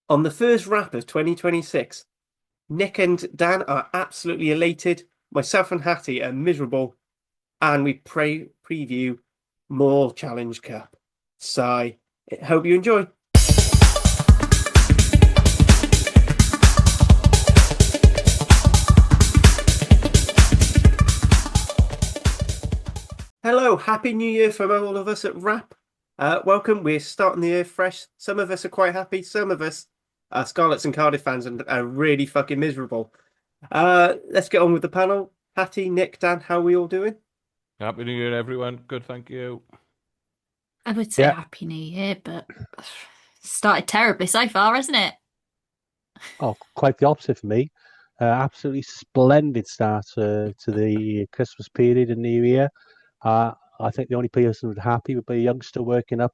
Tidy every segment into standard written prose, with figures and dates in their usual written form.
On the first wrap of 2026, Nick and Dan are absolutely elated. Myself and Hattie are miserable, and we preview more Challenge Cup. So, hope you enjoy. Hello, Happy New Year from all of us at Wrap. Welcome. We're starting the year fresh. Some of us are quite happy. Some of us are Scarlets and Cardiff fans and are really fucking miserable. Let's get on with the panel. Hattie, Nick, Dan, how are we all doing? Happy New Year, everyone. Good, thank you. I would say Yeah, Happy New Year, but started terribly so far, hasn't it? quite the opposite for me. Absolutely splendid start to the Christmas period and New Year. I think the only person who's happy would be a youngster waking up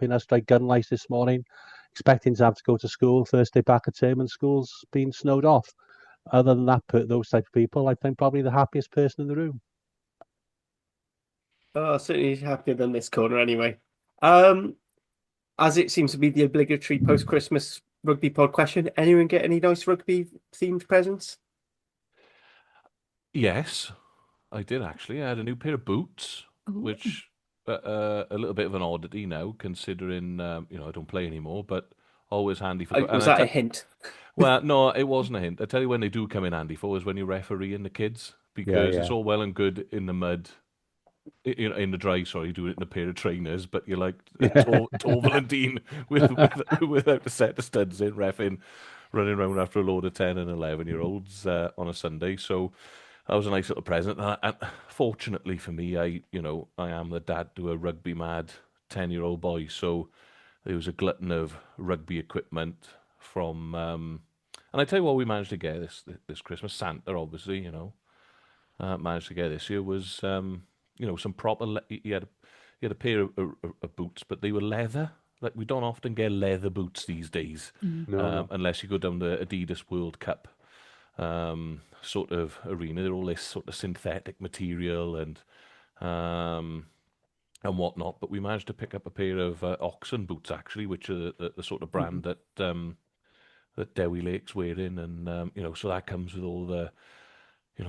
in a straight gun lights this morning, expecting to have to go to school first day back at term and school's been snowed off. Other than that, those type of people, I think probably the happiest person in the room. Oh, certainly happier than this corner anyway. Um, as it seems to be the obligatory post-Christmas rugby pod question, anyone get any nice rugby themed presents? Yes, I did actually. I had a new pair of boots, Ooh. which a little bit of an oddity now, considering I don't play anymore, but always handy for. And Was I that a tell, hint? well, no, it wasn't a hint. I tell you when they do come in handy for is when you referee in the kids, Yeah, because it's yeah. all well and good in the mud, in the dry. Sorry, doing it in a pair of trainers, but you're like tall Valentine without a set of studs in, reffing, running around after a load of 10 and 11-year-olds on a Sunday. So that was a nice little present. And fortunately for me, I am the dad to a rugby mad 10-year-old boy. So there was a glutton of rugby equipment from. And I tell you what, we managed to get this Christmas. Santa, obviously, managed to get this year was some proper. He had a pair of boots, but they were leather. Like we don't often get leather boots these days, Mm. No, no. unless you go down the Adidas World Cup sort of arena. They're all this sort of synthetic material um, and whatnot. But we managed to pick up a pair of Oxen boots actually, which are the sort of brand that Dewi Lake's wearing, and so that comes with all the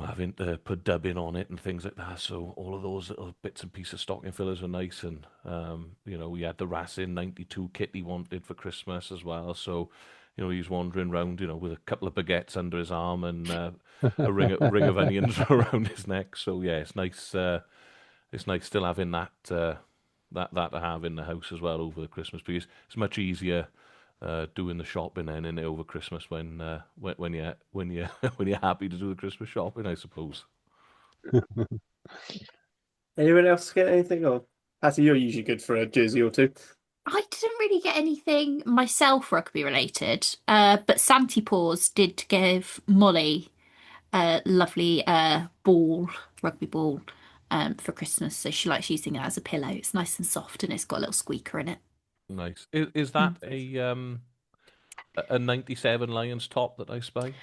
having to put dubbing on it and things like that. So all of those little bits and pieces of stocking fillers were nice, and we had the Racing '92 kit he wanted for Christmas as well. So he was wandering around, with a couple of baguettes under his arm and a ring of onions around his neck. So yeah, it's nice. It's nice still having that to have in the house as well over the Christmas period. It's much easier doing the shopping then in over Christmas when you when you're happy to do the Christmas shopping, I suppose. Anyone else get anything? Or Hattie, you're usually good for a jersey or two. I didn't really get anything myself rugby related, but Santi Paws did give Molly a lovely rugby ball, for Christmas. So she likes using it as a pillow. It's nice and soft and it's got a little squeaker in it. Nice. Is Mm. that a '97 Lions top that I spy?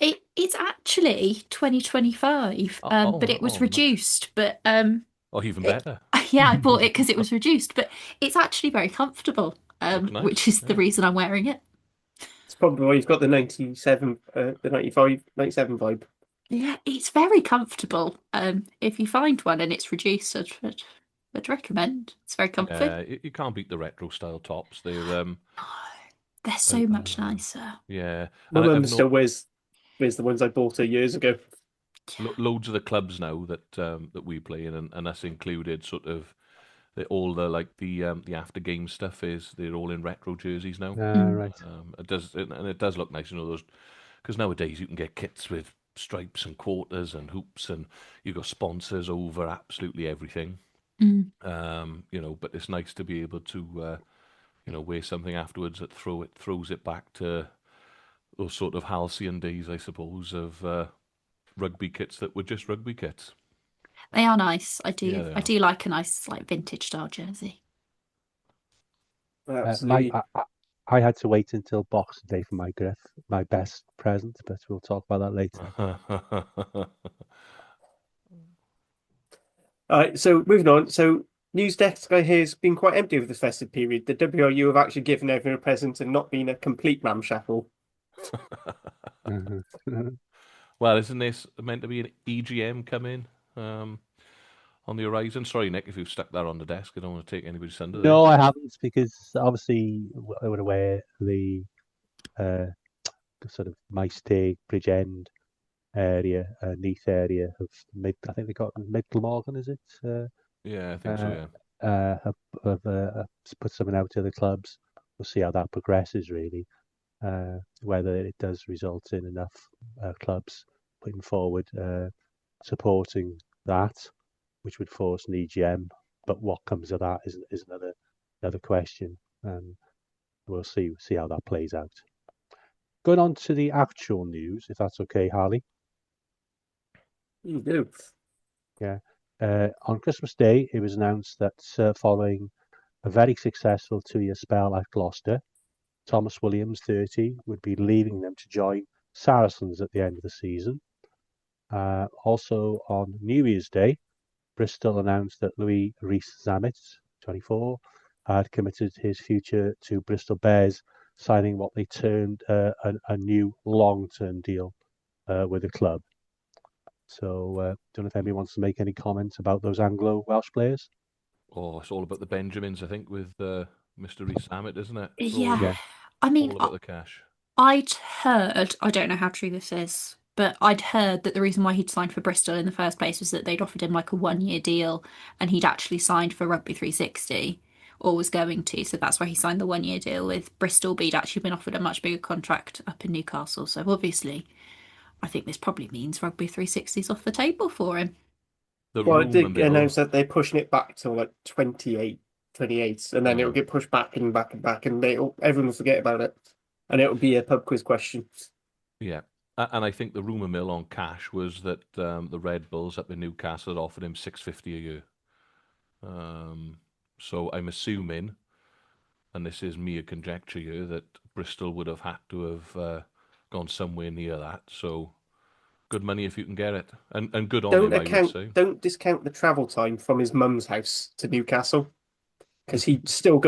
It's actually 2025, but it was Much. reduced. But Oh, even it, better. yeah, I bought it because it was reduced. But it's actually very comfortable, Looks which nice. is the Yeah. reason I'm wearing it. It's probably why you've got the 97, the 95, 97 vibe. Yeah, it's very comfortable. If you find one and it's reduced, I'd recommend. It's very comfy. Yeah, you can't beat the retro style tops. They're No, they're I, so much nicer. yeah, My and mum I've still no wears the ones I bought her years ago. loads of the clubs now that we play in, and us included, sort of all the after game stuff is they're all in retro jerseys now. Mm. Right. It does look nice, those, because nowadays you can get kits with stripes and quarters and hoops, and you've got sponsors over absolutely everything. Mm. But it's nice to be able to wear something afterwards that throws it back to those sort of halcyon days, I suppose, of rugby kits that were just rugby kits. They are nice. I Yeah, do. they I are. do like a nice like vintage style jersey. My Absolutely. I had to wait until Boxing Day for my best present, but we'll talk about that later. All right, so moving on. So news desk I hear has been quite empty over the festive period. The WRU have actually given everyone a present and not been a complete ramshackle. Well, isn't this meant to be an EGM coming on the horizon? Sorry, Nick, if you've stuck that on the desk. I don't want to take anybody's thunder there. No, I haven't, because obviously we're aware uh, the sort of Maesteg, Bridgend area, Neath area of mid. I think they got Mid Glamorgan, is it? Yeah, I think so, Uh, yeah. have put something out to the clubs. We'll see how that progresses, really. Whether it does result in enough clubs putting forward supporting that, which would force an EGM. But what comes of that is another question, and we'll see how that plays out. Going on to the actual news, if that's okay, Harley. You do. Yeah. On Christmas Day, it was announced that following a very successful 2-year spell at Gloucester, Thomas Williams, 30, would be leaving them to join Saracens at the end of the season. Also on New Year's Day, Bristol announced that Louis Rees-Zammit, 24, had committed his future to Bristol Bears, signing what they termed a new long-term deal with the club. So, don't know if anyone wants to make any comments about those Anglo-Welsh players. Oh, it's all about the Benjamins, I think, with Mr. Rees Sammet, isn't it? It's all Yeah. Yeah, I mean, all about the cash. I'd heard, I don't know how true this is, but I'd heard that the reason why he'd signed for Bristol in the first place was that they'd offered him like a 1-year deal and he'd actually signed for Rugby 360 or was going to. So that's why he signed the 1-year deal with Bristol, but he'd actually been offered a much bigger contract up in Newcastle. So obviously, I think this probably means Rugby 360 is off the table for him. The Well, it rumour did mill, announce that they're pushing it back to like 28, and then it'll get pushed back and back and back, and everyone will forget about it, and it'll be a pub quiz question. yeah. And I think the rumour mill on cash was that the Red Bulls up in Newcastle had offered him $650 a year. So I'm assuming, and this is mere conjecture here, that Bristol would have had to have gone somewhere near that. So good money if you can get it, and good on him, I would say. Don't discount the travel time from his mum's house to Newcastle, because he still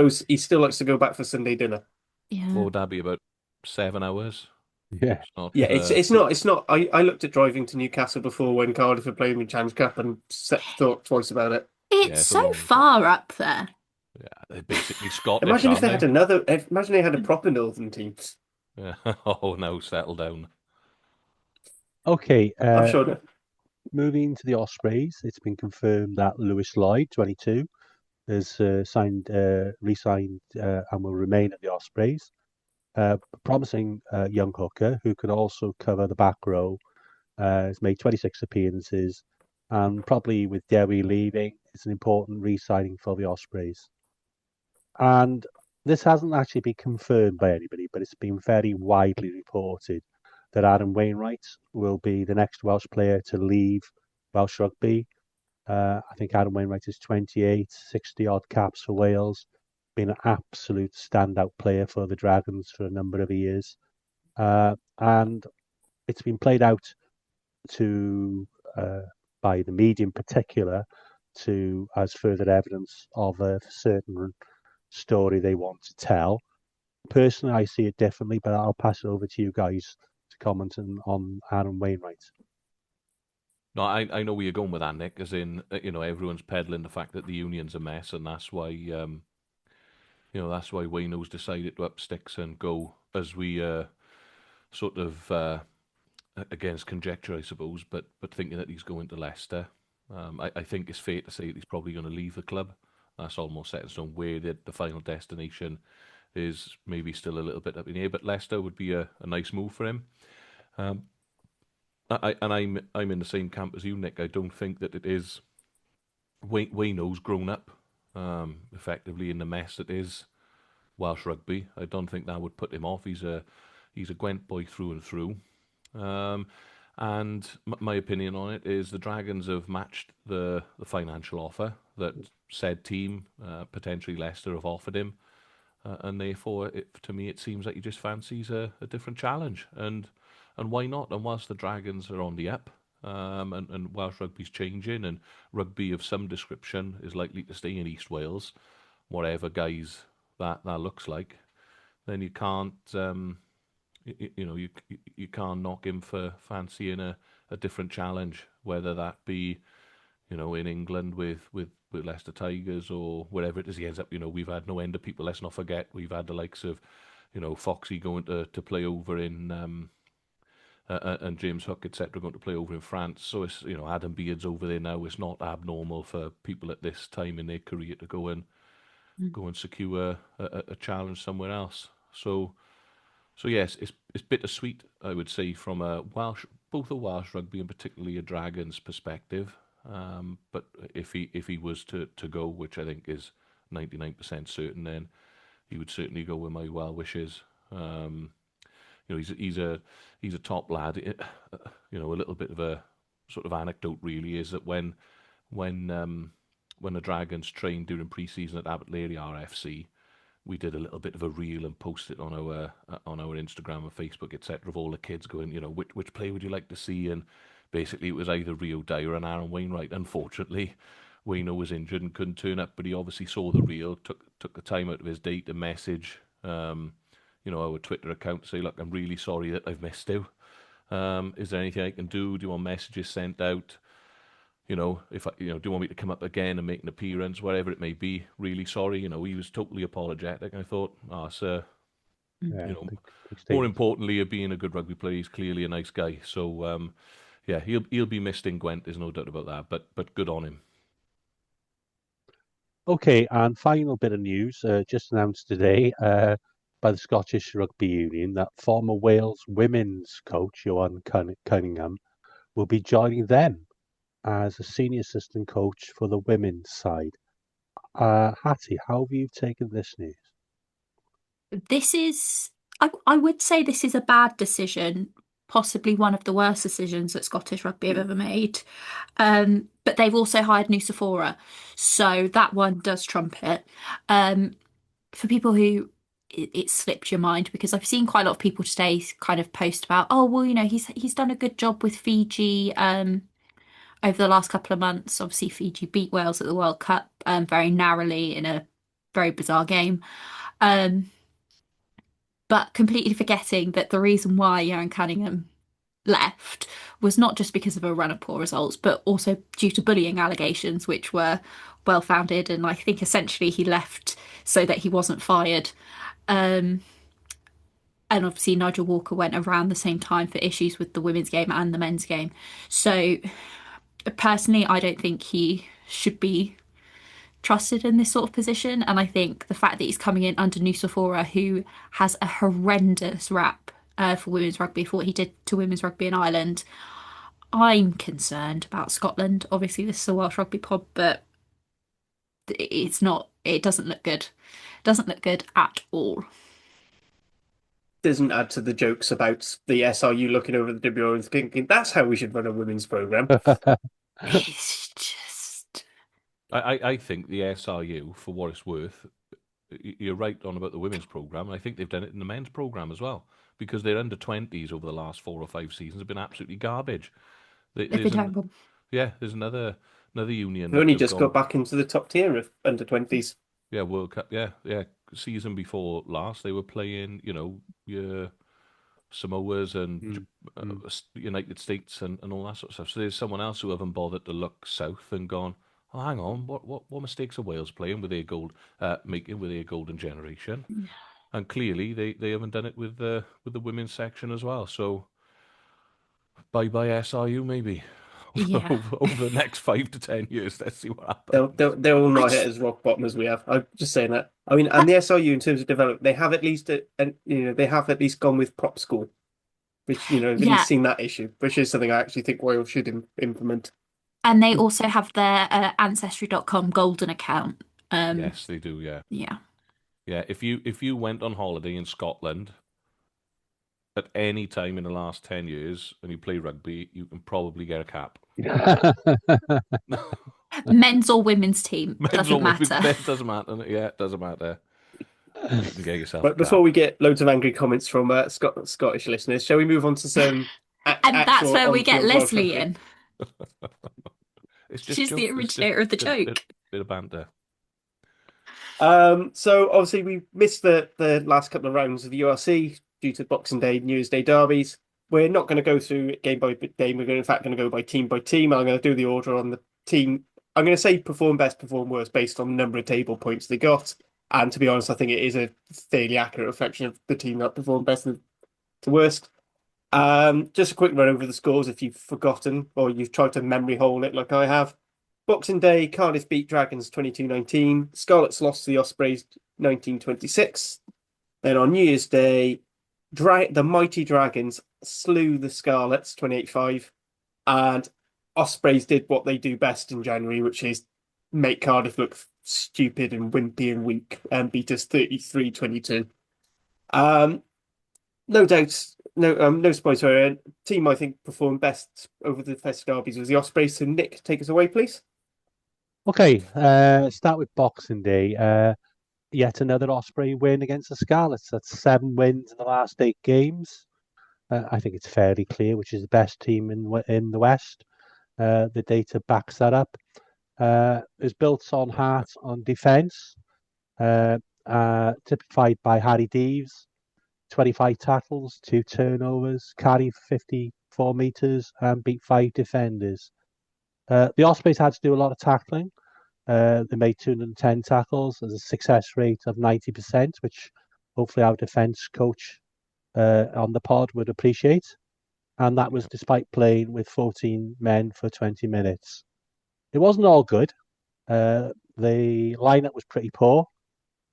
likes to go back for Sunday dinner. What Yeah. would that be, about 7 hours? yeah, It's not. Yeah, it's not. I looked at driving to Newcastle before when Cardiff were playing the Challenge Cup and thought twice about it. It's Yeah, it's a so long. far up there. Yeah, they're basically Scottish, Imagine if aren't they had they? another. Imagine they had a proper Northern team. Yeah. Oh no, settle down. okay. I'm sure. Moving to the Ospreys, it's been confirmed that Lewis Lloyd, 22, has re-signed, and will remain at the Ospreys. Promising young hooker who can also cover the back row. Has made 26 appearances, and probably with Derby leaving, it's an important re-signing for the Ospreys. And this hasn't actually been confirmed by anybody, but it's been very widely reported that Adam Wainwright will be the next Welsh player to leave Welsh Rugby. I think Adam Wainwright is 28, 60 odd caps for Wales, been an absolute standout player for the Dragons for a number of years. And it's been played out to by the media in particular to as further evidence of a certain story they want to tell. Personally, I see it differently, but I'll pass it over to you guys to comment on Adam Wainwright. No, I know where you're going with that, Nick. As in, everyone's peddling the fact that the union's a mess, and that's why, that's why Wayno's decided to up sticks and go, as we sort of against conjecture, I suppose, but thinking that he's going to Leicester. I think it's fair to say that he's probably going to leave the club. That's almost set in stone. Where the final destination is maybe still a little bit up in the air, but Leicester would be a nice move for him. I'm in the same camp as you, Nick. I don't think that it is. Wayno's grown up, effectively in the mess that is Welsh rugby. I don't think that would put him off. He's a Gwent boy through and through. And my opinion on it is the Dragons have matched the financial offer that said team, potentially Leicester, have offered him. And therefore, to me, it seems like he just fancies a different challenge. And why not? And whilst the Dragons are on the up, and Welsh rugby's changing, and rugby of some description is likely to stay in East Wales, whatever guys that looks like. Then you can't, you can't knock him for fancying a different challenge, whether that be in England with Leicester Tigers or wherever it is he ends up. We've had no end of people. Let's not forget we've had the likes of Foxy going to play over in and James Hook, etc., going to play over in France. So it's Adam Beard's over there now. It's not abnormal for people at this time in their career to go and secure a challenge somewhere else. So yes, it's bittersweet, I would say, from both a Welsh rugby and particularly a Dragons perspective. But if he was to go, which I think is 99% certain, then he would certainly go with my well wishes. He's a top lad. A little bit of a sort of anecdote really is that when the Dragons trained during pre-season at Abertlery RFC, we did a little bit of a reel and posted it on our Instagram and Facebook, etc., of all the kids going, which play would you like to see? And basically, it was either Rio Dyer and Aaron Wainwright. Unfortunately, Wayno was injured and couldn't turn up, but he obviously saw the reel, took the time out of his day to message, our Twitter account to say, look, I'm really sorry that I've missed you. Is there anything I can do? Do you want messages sent out? If do you want me to come up again and make an appearance, whatever it may be? Really sorry. He was totally apologetic. I thought, sir, Yeah, more big importantly, being a good rugby player, he's clearly a nice guy. So, yeah, he'll be missed in Gwent. There's no doubt about that. But good on him. Okay, and final bit of news just announced today by the Scottish Rugby Union that former Wales women's coach Johan Cunningham will be joining them as a senior assistant coach for the women's side. Hattie, how have you taken this news? This is, I would say this is a bad decision, possibly one of the worst decisions that Scottish Rugby have ever made. But they've also hired Nusafora, so that one does trump it. For people who it slipped your mind, because I've seen quite a lot of people today kind of post about, oh well, he's done a good job with Fiji over the last couple of months. Obviously, Fiji beat Wales at the World Cup very narrowly in a very bizarre game. Um, but completely forgetting that the reason why Johan Cunningham left was not just because of a run of poor results, but also due to bullying allegations, which were well founded. And I think essentially he left so that he wasn't fired. Um, and obviously Nigel Walker went around the same time for issues with the women's game and the men's game. So personally, I don't think he should be trusted in this sort of position. And I think the fact that he's coming in under Nusafora, who has a horrendous rap for women's rugby, for what he did to women's rugby in Ireland, I'm concerned about Scotland. Obviously, this is a Welsh rugby pod, but it's not. It doesn't look good. It doesn't look good at all. Doesn't add to the jokes about the SRU looking over the WO and thinking that's how we should run a women's program. It's just. I think the SRU, for what it's worth, you're right on about the women's program. I think they've done it in the men's program as well, because their under 20s over the last 4 or 5 seasons have been absolutely garbage. They've been terrible. There's another union. We've only just got back into the top tier of under 20s. Yeah, World Cup. Yeah. Season before last, they were playing, your Samoas and United States and all that sort of stuff. So there's someone else who haven't bothered to look south and gone, oh, hang on, what mistakes are Wales playing with making with their golden generation? And clearly they haven't done it with the women's section as well. So bye SRU maybe. Yeah. over the next 5 to 10 years, let's see what happens. They're all not hit as rock bottom as we have. I'm just saying that. I mean, and the SRU in terms of development, they have at least they have at least gone with prop school, which at least seen that issue, which is something I actually think Wales should implement. And they also have their ancestry.com golden account. Yes, they do. Yeah. Yeah. Yeah. If you went on holiday in Scotland at any time in the last 10 years and you play rugby, you can probably get a cap. Men's or women's team, Men's doesn't matter. It doesn't matter. Yeah, it doesn't matter. You can get yourself. But before we get loads of angry comments from Scottish listeners, shall we move on to some? And that's where we get Leslie in. It's just She's the jokes. It's just originator of the bit, joke. bit of banter. So obviously we missed the last couple of rounds of the URC due to Boxing Day, New Year's Day derbies. We're not going to go through it game by game. We're in fact going to go by team by team. I'm going to do the order on the team. I'm going to say perform best, perform worst based on the number of table points they got. And to be honest, I think it is a fairly accurate reflection of the team that performed best to worst. Just a quick run over the scores if you've forgotten or you've tried to memory hole it like I have. Boxing Day, Cardiff beat Dragons 22-19. Scarlets lost to the Ospreys 19-26. Then on New Year's Day, the mighty Dragons slew the Scarlets 28-5. And Ospreys did what they do best in January, which is make Cardiff look stupid and wimpy and weak and beat us 33-22. No doubt, no surprise here. Team I think performed best over the Festive Derbies was the Ospreys. So Nick, take us away, please. Okay, start with Boxing Day. Yet another Osprey win against the Scarlets. That's 7 wins in the last 8 games. I think it's fairly clear which is the best team in the West. The data backs that up. It's built on heart on defence, typified by Harry Deves, 25 tackles, 2 turnovers, carry 54 metres, and beat 5 defenders. The Ospreys had to do a lot of tackling. They made 210 tackles. There's a success rate of 90%, which hopefully our defence coach on the pod would appreciate. And that was despite playing with 14 men for 20 minutes. It wasn't all good. The lineup was pretty poor,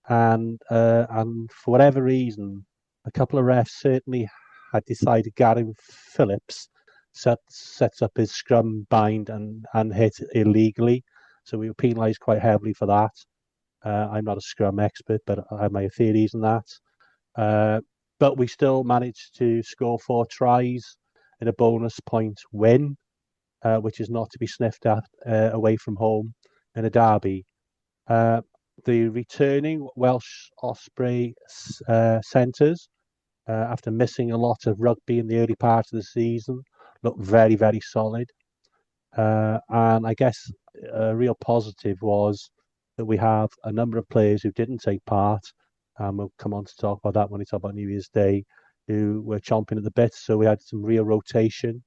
and for whatever reason, a couple of refs certainly had decided Gary Phillips sets up his scrum bind and hit illegally. So we were penalised quite heavily for that. I'm not a scrum expert, but I have my theories on that. But we still managed to score 4 tries in a bonus point win, which is not to be sniffed at away from home in a derby. The returning Welsh Osprey centres, after missing a lot of rugby in the early part of the season, look very, very solid. And I guess a real positive was that we have a number of players who didn't take part, and we'll come on to talk about that when we talk about New Year's Day, who were chomping at the bit. So we had some real rotation.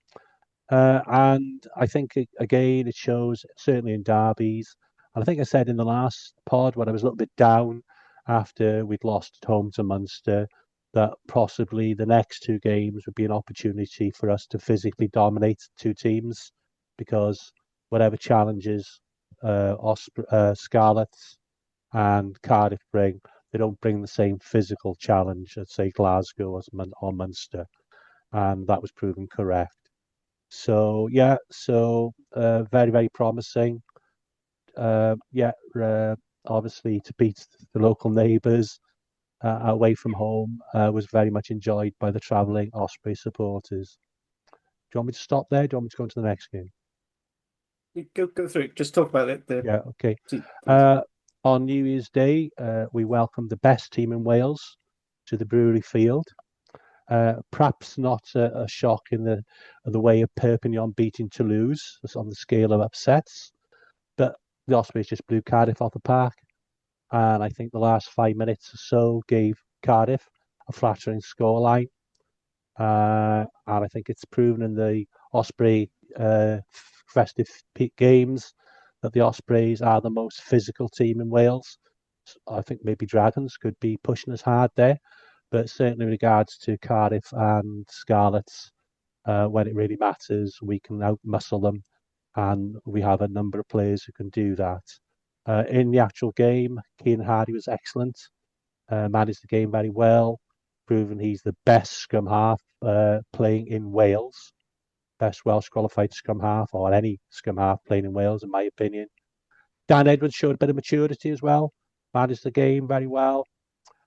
And I think, again, it shows, certainly in derbies, and I think I said in the last pod when I was a little bit down after we'd lost at home to Munster, that possibly the next 2 games would be an opportunity for us to physically dominate 2 teams, because whatever challenges Scarlets and Cardiff bring, they don't bring the same physical challenge as, say, Glasgow or Munster. And that was proven correct. So, yeah, very, very promising. Obviously, to beat the local neighbours away from home was very much enjoyed by the travelling Osprey supporters. Do you want me to stop there? Do you want me to go on to the next game? Go through it. Just talk about it. Yeah, okay. Please. On New Year's Day, we welcomed the best team in Wales to the Brewery Field. Perhaps not a shock in the way of Perpignan beating Toulouse on the scale of upsets, but the Ospreys just blew Cardiff off the park, and I think the last 5 minutes or so gave Cardiff a flattering scoreline, and I think it's proven in the Osprey festive games that the Ospreys are the most physical team in Wales. I think maybe Dragons could be pushing us hard there, but certainly in regards to Cardiff and Scarlets, when it really matters, we can out-muscle them, and we have a number of players who can do that. In the actual game, Harley was excellent, managed the game very well, proven he's the best scrum half playing in Wales, best Welsh qualified scrum half, or any scrum half playing in Wales, in my opinion. Dan Edwards showed a bit of maturity as well, managed the game very well.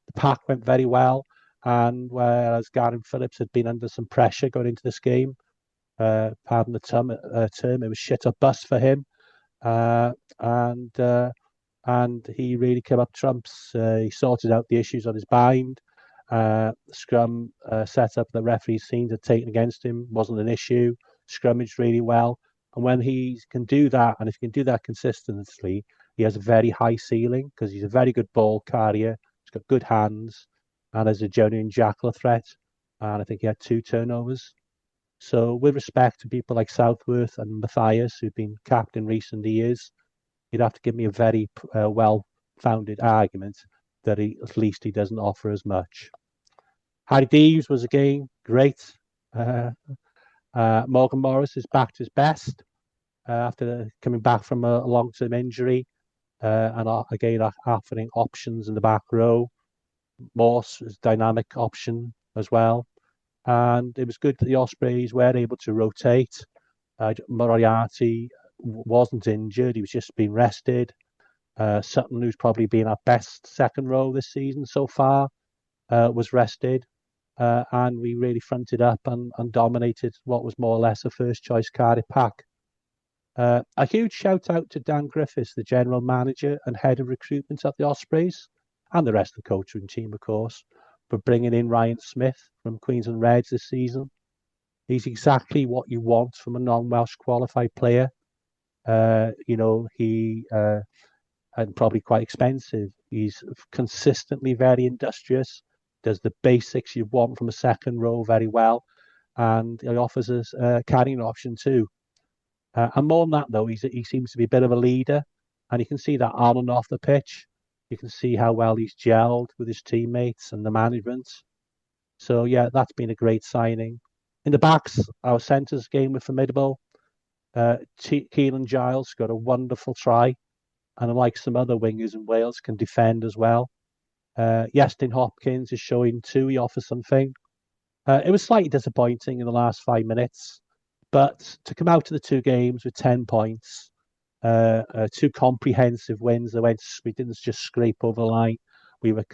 The pack went very well, and whereas Gary Phillips had been under some pressure going into this game, pardon the term, it was shit or bust for him, and he really came up trumps. He sorted out the issues on his bind. Scrum setup the referees seemed to have taken against him wasn't an issue. Scrummaged really well, And when he can do that, and if he can do that consistently, he has a very high ceiling because he's a very good ball carrier. He's got good hands and is a genuine jackal threat. And I think he had 2 turnovers. So, with respect to people like Southworth and Matthias, who've been capped in recent years, you'd have to give me a very well-founded argument that at least he doesn't offer as much. Harry Deves was again great. Uh, Morgan Morris is back to his best after coming back from a long-term injury, and again offering options in the back row. Morse is a dynamic option as well, and it was good that the Ospreys were able to rotate. Moriarty wasn't injured; he was just being rested. Sutton, who's probably been our best second row this season so far, was rested. And we really fronted up and dominated what was more or less a first choice Cardiff pack. A huge shout out to Dan Griffiths, the general manager and head of recruitment at the Ospreys, and the rest of the coaching team, of course, for bringing in Ryan Smith from Queensland Reds this season. He's exactly what you want from a non-Welsh qualified player. He and probably quite expensive. He's consistently very industrious, does the basics you want from a second row very well, and he offers us a carrying option too. And more than that, though, he seems to be a bit of a leader, and you can see that on and off the pitch. You can see how well he's gelled with his teammates and the management. So, yeah, that's been a great signing. In the backs, our centres game were formidable. Keelan Giles got a wonderful try, and unlike some other wingers in Wales, can defend as well. Iestyn Hopkins is showing too. He offers something. It was slightly disappointing in the last 5 minutes, but to come out of the 2 games with 10 points, 2 comprehensive wins, we didn't just scrape over the line. We were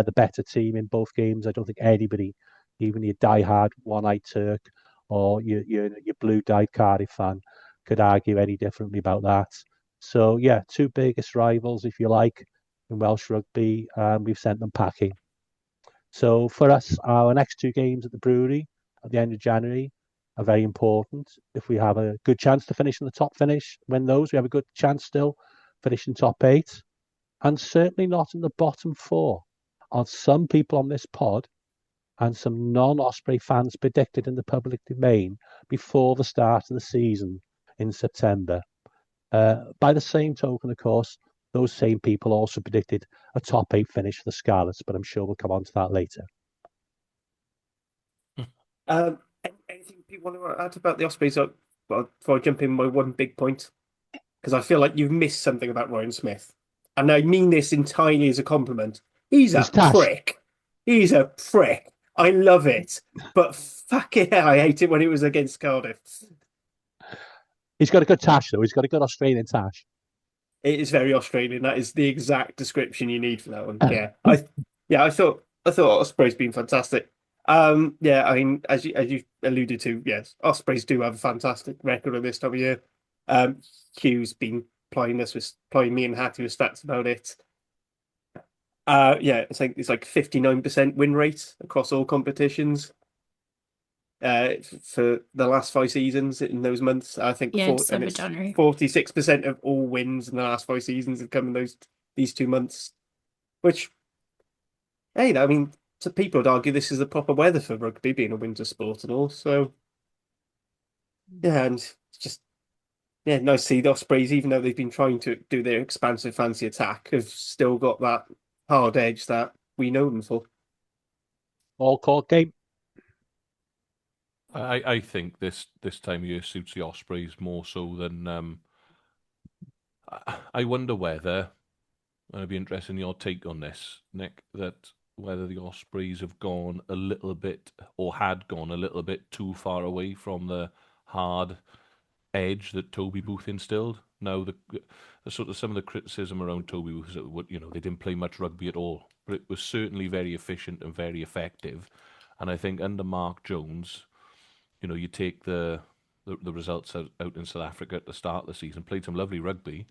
the better team in both games. I don't think anybody, even your diehard one-eyed Turk or your blue-dyed Cardiff fan, could argue any differently about that. So yeah, 2 biggest rivals, if you like, in Welsh rugby, and we've sent them packing. So for us, our next 2 games at the Brewery at the end of January are very important. If we have a good chance to finish in the top finish, win those, we have a good chance still finishing top 8, and certainly not in the bottom 4. On some people on this pod and some non-Osprey fans predicted in the public domain before the start of the season in September. By the same token, of course, those same people also predicted a top 8 finish for the Scarlets, but I'm sure we'll come on to that later. Anything people want to add about the Ospreys? Before I jump in, my one big point, because I feel like you've missed something about Ryan Smith, and I mean this entirely as a compliment. He's a prick. He's a prick. I love it, but fucking hell, I hate it when it was against Cardiff. He's got a good tash, though. He's got a good Australian tash. It is very Australian. That is the exact description you need for that one. I thought Osprey's been fantastic. I mean, as you alluded to, yes, Ospreys do have a fantastic record at this time of year. Hugh's been plying me and Hattie with stats about it. It's like 59% win rate across all competitions. For the last 5 seasons in those months, I think. December, January. 46% of all wins in the last 5 seasons have come in these 2 months. Which, hey, I mean, so people would argue this is the proper weather for rugby, being a winter sport and all. So, yeah, and it's just nice to see the Ospreys, even though they've been trying to do their expansive fancy attack, have still got that hard edge that we know them for. All court game. I think this time of year suits the Ospreys more so than. I wonder whether, and I'd be interested in your take on this, Nick, that whether the Ospreys have gone a little bit, or had gone a little bit too far away from the hard edge that Toby Booth instilled. Now, the sort of some of the criticism around Toby Booth is that they didn't play much rugby at all, but it was certainly very efficient and very effective. And I think under Mark Jones, you take the results out in South Africa at the start of the season, played some lovely rugby,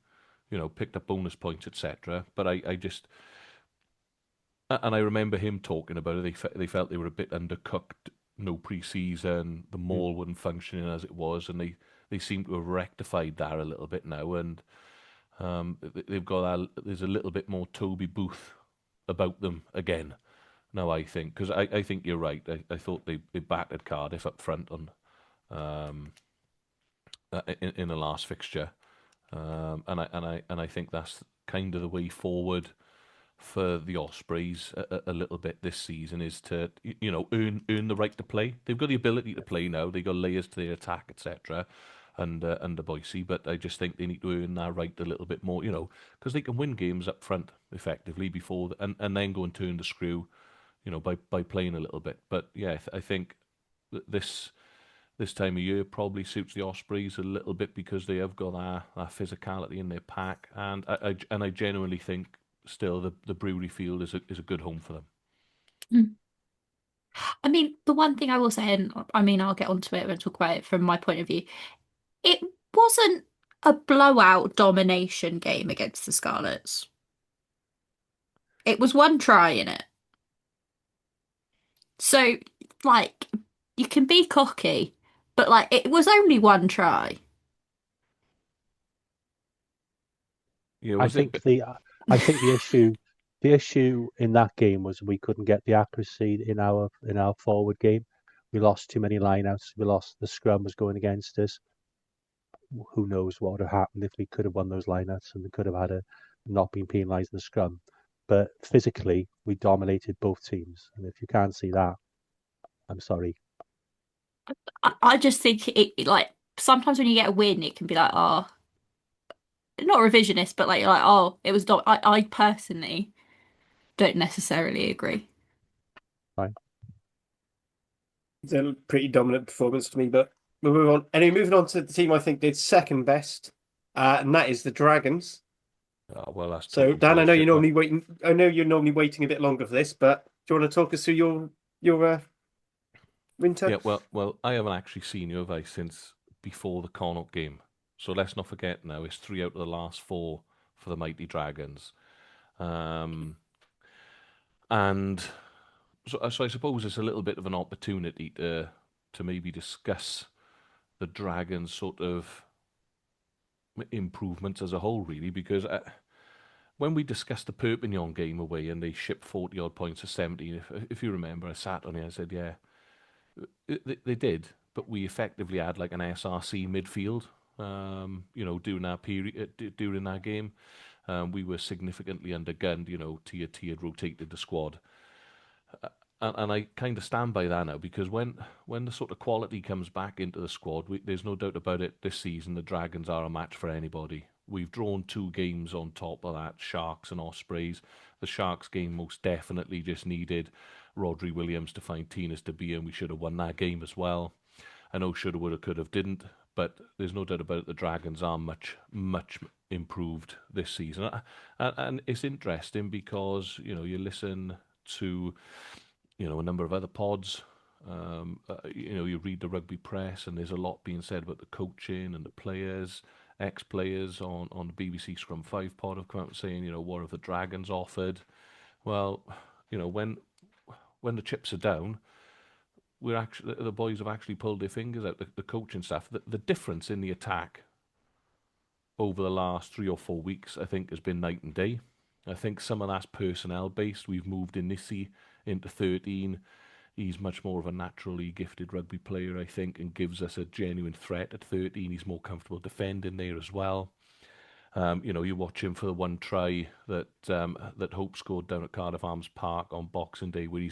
picked up bonus points, etc. But I just, and I remember him talking about it. They felt they were a bit undercooked. No pre-season, the maul wasn't functioning as it was, and they seem to have rectified that a little bit now, and they've got there's a little bit more Toby Booth about them again now, I think, because I think you're right. I thought they battered Cardiff up front on in the last fixture, and I think that's kind of the way forward for the Ospreys a little bit this season, is to earn the right to play. They've got the ability to play now. They've got layers to their attack, etc. Under Boise, but I just think they need to earn that right a little bit more, because they can win games up front effectively before and then go and turn the screw, by playing a little bit. But yeah, I think this time of year probably suits the Ospreys a little bit because they have got that physicality in their pack, and I genuinely think still the Brewery Field is a good home for them. Mm. I mean, the one thing I will say, and I mean, I'll get onto it and talk about it from my point of view, it wasn't a blowout domination game against the Scarlets. It was one try in it. So, like, you can be cocky, but like, it was only one try. Yeah, I was it? think the I think the issue in that game was we couldn't get the accuracy in our forward game. We lost too many lineouts. We lost the scrum was going against us. Who knows what would have happened if we could have won those lineouts and we could have had a not been penalised in the scrum. But physically, we dominated both teams, and if you can't see that, I'm sorry. I just think like sometimes when you get a win, it can be like, oh, not revisionist, but like oh, it was not. I personally don't necessarily agree. Right? It's a pretty dominant performance to me, but we'll move on. Anyway, moving on to the team I think did second best, and that is the Dragons. Oh, well, that's So, total Dan, I know you're bullshit. normally waiting. I know you're normally waiting a bit longer for this, but do you want to talk us through your winter? Yeah, well, I haven't actually seen you, have I, since before the Connacht game. So let's not forget now, it's 3 out of the last 4 for the Mighty Dragons. Um, and so I suppose it's a little bit of an opportunity to maybe discuss the Dragons' sort of improvements as a whole, really, because when we discussed the Perpignan game away and they shipped 40 odd points to 17, if you remember, I sat on it and I said, yeah, they did, but we effectively had like an SRC midfield. During that period, during that game, we were significantly undergunned. Tiered rotated the squad, and I kind of stand by that now because when the sort of quality comes back into the squad, there's no doubt about it. This season, the Dragons are a match for anybody. We've drawn 2 games on top of that, Sharks and Ospreys. The Sharks game most definitely just needed Rodri Williams to find Tinas to be, and we should have won that game as well. I know shoulda, woulda, coulda, didn't, but there's no doubt about it. The Dragons are much, much improved this season, and it's interesting because you listen to a number of other pods. You read the rugby press, and there's a lot being said about the coaching and the players, ex-players on the BBC Scrum 5 pod have come out saying, what have the Dragons offered? Well, when the chips are down, the boys have actually pulled their fingers out. The coaching staff, the difference in the attack over the last 3 or 4 weeks, I think, has been night and day. I think some of that's personnel based. We've moved Inisi into 13. He's much more of a naturally gifted rugby player, I think, and gives us a genuine threat at 13. He's more comfortable defending there as well. You watch him for the one try that Hope scored down at Cardiff Arms Park on Boxing Day, where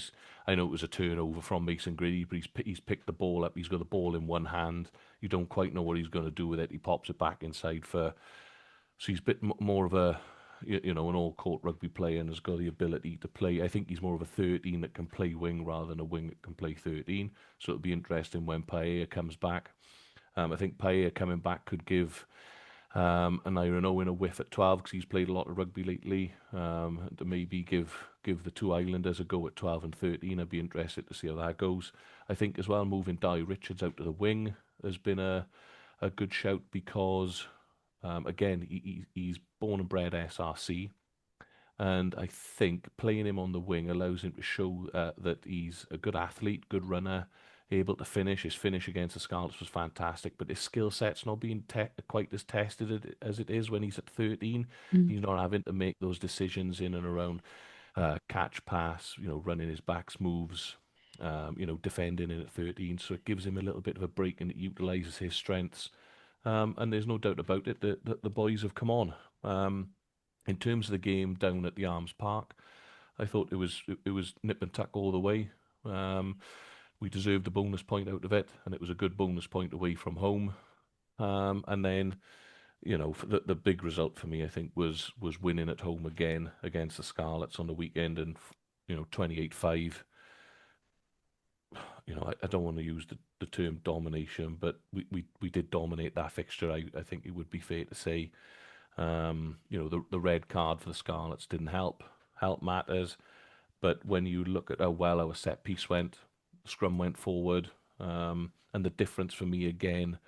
I know it was a turnover from Mason Grady, but he's picked the ball up. He's got the ball in one hand. You don't quite know what he's going to do with it. He pops it back inside so he's a bit more of an all-court rugby player and has got the ability to play. I think he's more of a 13 that can play wing rather than a wing that can play 13. So it'll be interesting when Paella comes back. I think Paella coming back could give and Iron Owen a whiff at 12 because he's played a lot of rugby lately. To maybe give the 2 Islanders a go at 12 and 13. I'd be interested to see how that goes. I think as well moving Di Richards out to the wing has been a good shout because again he's born and bred SRC. And I think playing him on the wing allows him to show that he's a good athlete, good runner. able to finish. His finish against the Scarlets was fantastic, but his skill set's not being quite as tested as it is when he's at 13. Mm. He's not having to make those decisions in and around catch, pass, running his backs moves, defending in at 13. So it gives him a little bit of a break and it utilises his strengths. And there's no doubt about it that the boys have come on. In terms of the game down at the Arms Park, I thought it was nip and tuck all the way. We deserved a bonus point out of it, and it was a good bonus point away from home. And then, the big result for me, I think, was winning at home again against the Scarlets on the weekend, and 28-5. I don't want to use the term domination, but we did dominate that fixture. I think it would be fair to say. The red card for the Scarlets didn't help. Help matters, but when you look at how well our set piece went, scrum went forward, and the difference for me again,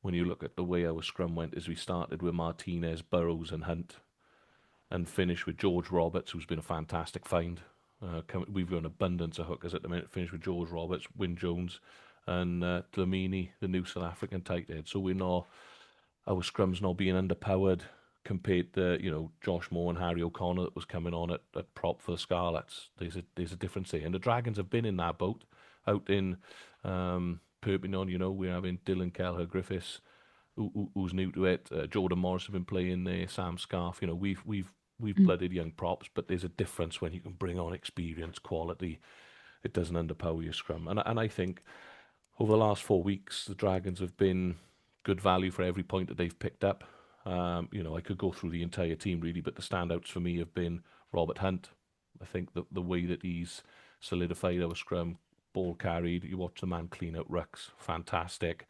when you look at the way our scrum went, is we started with Martinez, Burrows, and Hunt, and finished with George Roberts, who's been a fantastic find. We've got an abundance of hookers at the minute. Finished with George Roberts, Wyn Jones, and Dlamini, the new South African tight end. So our scrum's not being underpowered compared to Josh Moore and Harry O'Connor that was coming on at prop for the Scarlets. There's a difference there, and the Dragons have been in that boat out in Perpignan. We're having Dylan Kelleher Griffiths, who's new to it. Jordan Morris have been playing there. Sam Scarf. We've blooded young props, but there's a difference when you can bring on experience, quality. It doesn't underpower your scrum, and I think over the last 4 weeks the Dragons have been good value for every point that they've picked up. I could go through the entire team really, but the standouts for me have been Robert Hunt. I think the way that he's solidified our scrum, ball carried, you watch the man clean out rucks, fantastic,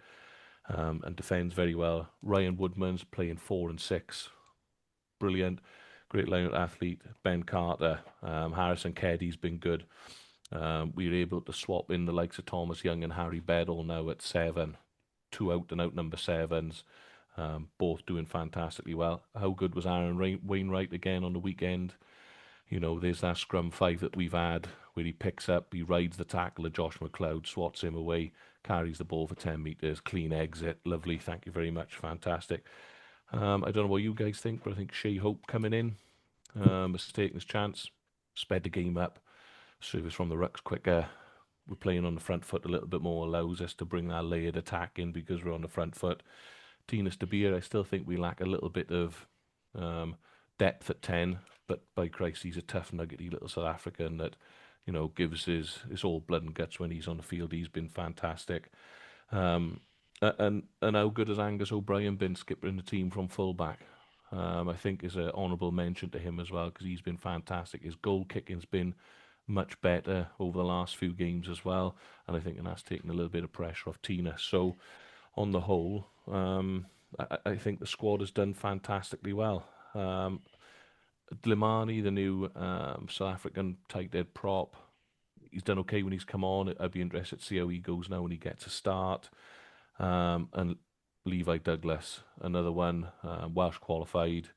and defends very well. Ryan Woodman's playing 4 and 6, brilliant, great line-out athlete. Ben Carter, Harrison Keddy's been good. We were able to swap in the likes of Thomas Young and Harry Beddle now at 7, 2 out-and-out number 7s. Both doing fantastically well. How good was Aaron Wainwright again on the weekend? There's that scrum 5 that we've had where he picks up, he rides the tackle of Josh McLeod, swats him away, carries the ball for 10 metres, clean exit, lovely, thank you very much, fantastic. I don't know what you guys think, but I think Shea Hope coming in has taken his chance, sped the game up, service from the rucks quicker. We're playing on the front foot a little bit more, allows us to bring that layered attack in because we're on the front foot. Tinas De Beer, I still think we lack a little bit of depth at 10, but by Christ, he's a tough, nuggety little South African that, gives his all blood and guts when he's on the field. He's been fantastic. And how good has Angus O'Brien been skipping the team from fullback? I think is an honourable mention to him as well because he's been fantastic. His goal kicking's been much better over the last few games as well, and I think that's taken a little bit of pressure off Tina. So, on the whole, I think the squad has done fantastically well. Dlamini, the new South African tight end prop, he's done okay when he's come on. I'd be interested to see how he goes now when he gets a start. And Levi Douglas, another one, Welsh qualified,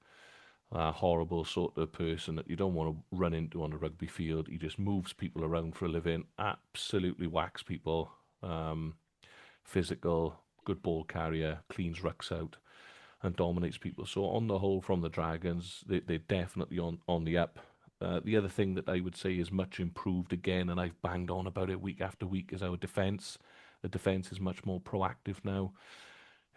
horrible sort of person that you don't want to run into on a rugby field. He just moves people around for a living, absolutely whacks people, physical, good ball carrier, cleans rucks out, and dominates people. So on the whole, from the Dragons, they're definitely on the up. The other thing that I would say is much improved again, and I've banged on about it week after week, is our defence. The defence is much more proactive now.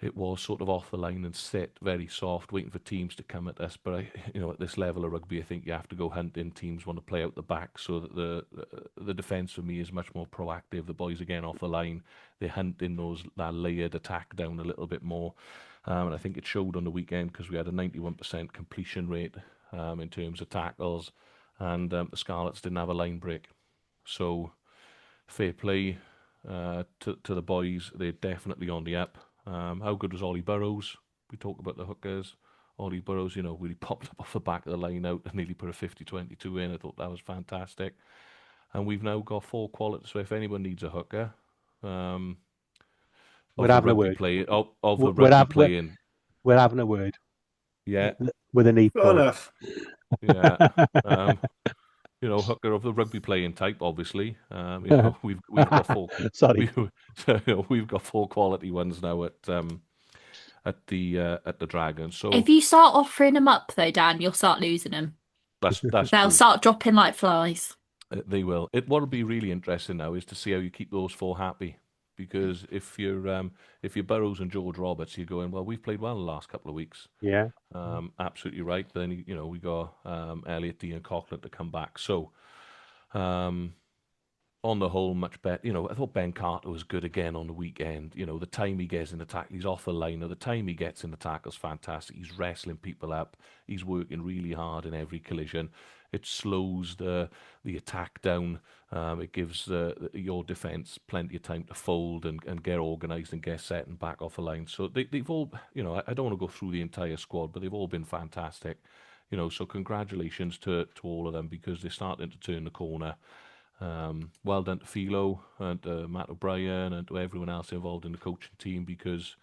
It was sort of off the line and sit, very soft, waiting for teams to come at us. But at this level of rugby, I think you have to go hunting. Teams want to play out the back, so that the defence for me is much more proactive. The boys again off the line, they're hunting that layered attack down a little bit more, and I think it showed on the weekend because we had a 91% completion rate in terms of tackles, and the Scarlets didn't have a line break. So fair play to the boys. They're definitely on the up. How good was Ollie Burrows? We talk about the hookers. Ollie Burrows, really popped up off the back of the line out and nearly put a 50-22 in. I thought that was fantastic. And we've now got 4 quality. So if anyone needs a hooker, we're having a word. Playing. We're having a word. Yeah. With an E. Enough. Yeah. Hooker of the rugby playing type, obviously. We've got 4. Sorry. So we've got 4 quality ones now at the Dragons. So If you start offering them up, though, Dan, you'll start losing them. that's They'll true. start dropping like flies. They will. What'll be really interesting now is to see how you keep those 4 happy. Because if you're Burrows and George Roberts, you're going, well, we've played well the last couple of weeks. Yeah. Absolutely right. Then we got Elliot, Dean, and Coughlin to come back. So um, on the whole, much better. I thought Ben Carter was good again on the weekend. The time he gets in the tackle, he's off the line. Or the time he gets in the tackle is fantastic. He's wrestling people up. He's working really hard in every collision. It slows the attack down. It gives your defence plenty of time to fold and get organised and get set and back off the line. So they've all, I don't want to go through the entire squad, but they've all been fantastic. So congratulations to all of them because they're starting to turn the corner. Well done to Philo and Matt O'Brien and to everyone else involved in the coaching team because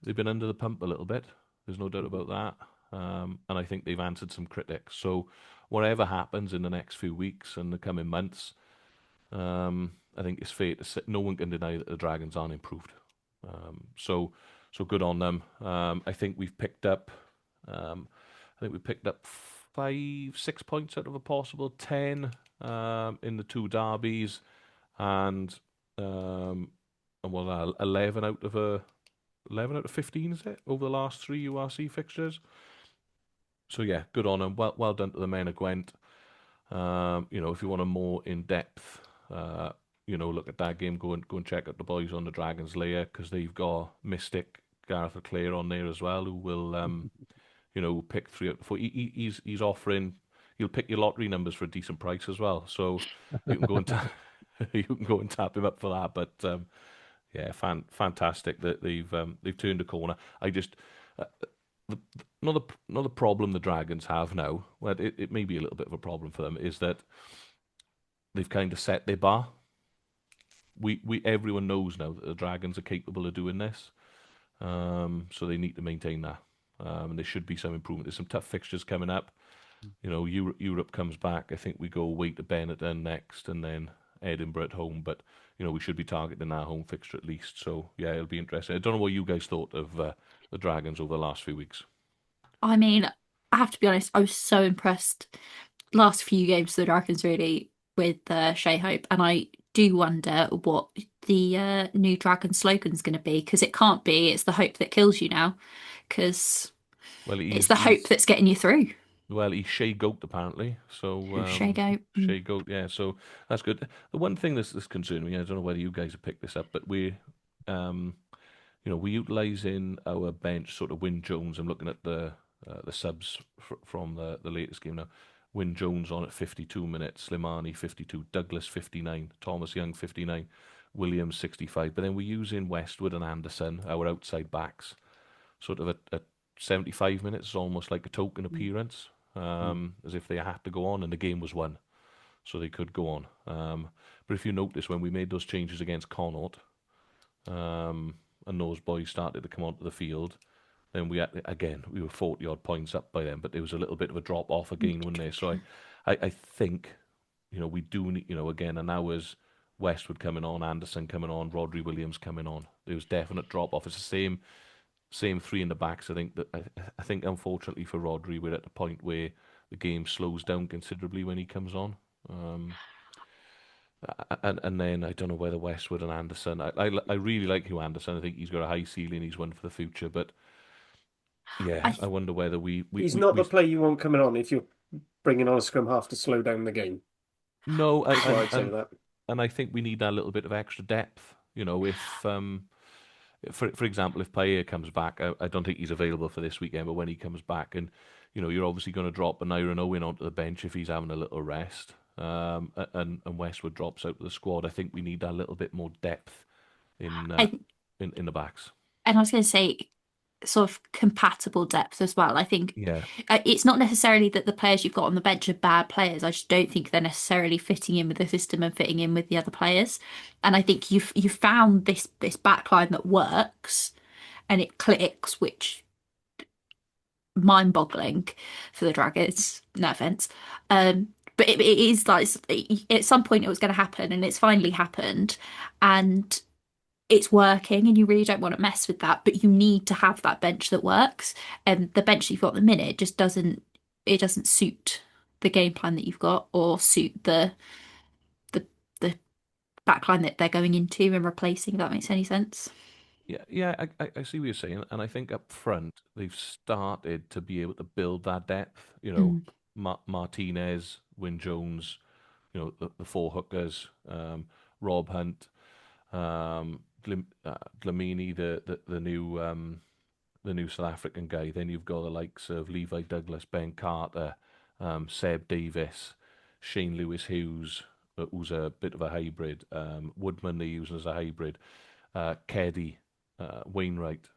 they've been under the pump a little bit. There's no doubt about that. And I think they've answered some critics. So whatever happens in the next few weeks and the coming months, I think it's fair to say no one can deny that the Dragons aren't improved. So good on them. I think we've picked up. We picked up 5, 6 points out of a possible 10 in the 2 derbies, and 11 out of 15 is it over the last 3 URC fixtures. So yeah, good on them. Well done to the men of Gwent. If you want a more in depth, look at that game, go and check out the boys on the Dragons layer because they've got Mystic, Gareth Leclerc on there as well, who will pick 3 out of 4. He's offering. He'll pick your lottery numbers for a decent price as well. So you can go and you can go and tap him up for that. But yeah, fantastic that they've turned a corner. I just the, another problem the Dragons have now. Well, it may be a little bit of a problem for them is that they've kind of set their bar. Everyone knows now that the Dragons are capable of doing this. So they need to maintain that. And there should be some improvement. There's some tough fixtures coming up. Europe comes back. I think we go away to Benetton next, and then Edinburgh at home. But we should be targeting our home fixture at least. So yeah, it'll be interesting. I don't know what you guys thought of the Dragons over the last few weeks. I mean, I have to be honest, I was so impressed last few games of the Dragons really with Shea Hope, and I do wonder what the new Dragon slogan's going to be because it can't be "It's the hope that kills you" now, because Well, it's the hope that's getting you through. Well, he's Shea Goat apparently. So Shea Hope. Shea Goat, yeah. So that's good. The one thing that's concerning me, I don't know whether you guys have picked this up, but um, we're utilising our bench, sort of Wyn Jones. I'm looking at the subs from the latest game now. Wyn Jones on at 52 minutes, Slimani 52, Douglas 59, Thomas Young 59, Williams 65. But then we're using Westwood and Anderson, our outside backs, sort of at 75 minutes, almost like a token appearance, as if they had to go on, and the game was won, so they could go on. But if you notice, when we made those changes against Connaught, and those boys started to come onto the field, then we were 40 odd points up by then, but there was a little bit of a drop off again, wasn't there? So I think, we do need, again, and now as Westwood coming on, Anderson coming on, Rodri Williams coming on, there was definite drop off. It's the same 3 in the backs. I think unfortunately for Rodri, we're at the point where the game slows down considerably when he comes on. And then I don't know whether Westwood and Anderson. I really like Hugh Anderson. I think he's got a high ceiling. He's one for the future. But yeah, I I wonder whether He's not the player you want coming on if you're bringing on a scrum half to slow down the game. No, That's why I'd say that. and I think we need that little bit of extra depth. If for example, if Paella comes back, I don't think he's available for this weekend, but when he comes back, and you're obviously going to drop an Iron Owen onto the bench if he's having a little rest, and Westwood drops out of the squad. I think we need that little bit more depth in I in the backs. and I was going to say sort of compatible depth as well. I think Yeah, it's not necessarily that the players you've got on the bench are bad players. I just don't think they're necessarily fitting in with the system and fitting in with the other players. And I think you've found this backline that works and it clicks, which mind-boggling for the Dragons. No offense. But it is like at some point it was going to happen, and it's finally happened. And it's working and you really don't want to mess with that, but you need to have that bench that works. And the bench that you've got at the minute just doesn't suit the game plan that you've got or suit the the backline that they're going into and replacing, if that makes any sense. I see what you're saying, and I think up front they've started to be able to build that depth. Mm. Martinez, Wyn Jones, the four hookers, Rob Hunt, Dlamini, the new South African guy. Then you've got the likes of Levi Douglas, Ben Carter, Seb Davis, Shane Lewis Hughes, who's a bit of a hybrid. Woodman they're using as a hybrid. Keddy, Wainwright,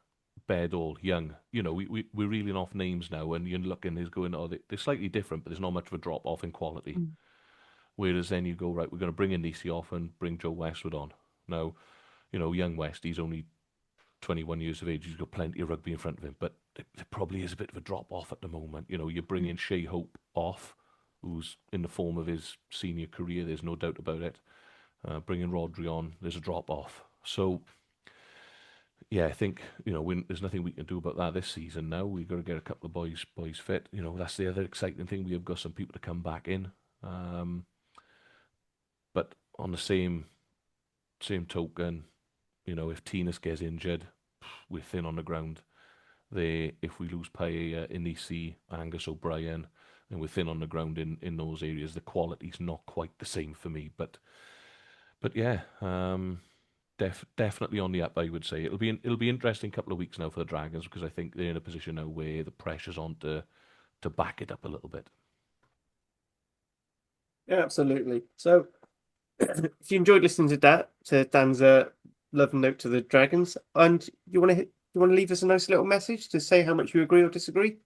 Bedall, Young. We're reeling off names now, and you're looking, there's going, they're slightly different, but there's not much of a drop off in quality. Mm. Whereas then you go, right, we're going to bring in Nisi off and bring Joe Westwood on. Now, young West, he's only 21 years of age. He's got plenty of rugby in front of him, but there probably is a bit of a drop off at the moment. You're bringing Shea Hope off, who's in the form of his senior career. There's no doubt about it. Bringing Rodri on, there's a drop off. So, yeah, I think there's nothing we can do about that this season. Now we've got to get a couple of boys fit. That's the other exciting thing. We have got some people to come back in. But on the same token, if Tinas gets injured, we're thin on the ground. If we lose Paella, Inisi, Angus O'Brien, then we're thin on the ground in those areas. The quality's not quite the same for me, but yeah, definitely on the up. I would say it'll be interesting couple of weeks now for the Dragons because I think they're in a position now where the pressure's on to back it up a little bit. Yeah, absolutely. So, if you enjoyed listening to Dan's love note to the Dragons, and you want to leave us a nice little message to say how much you agree or disagree,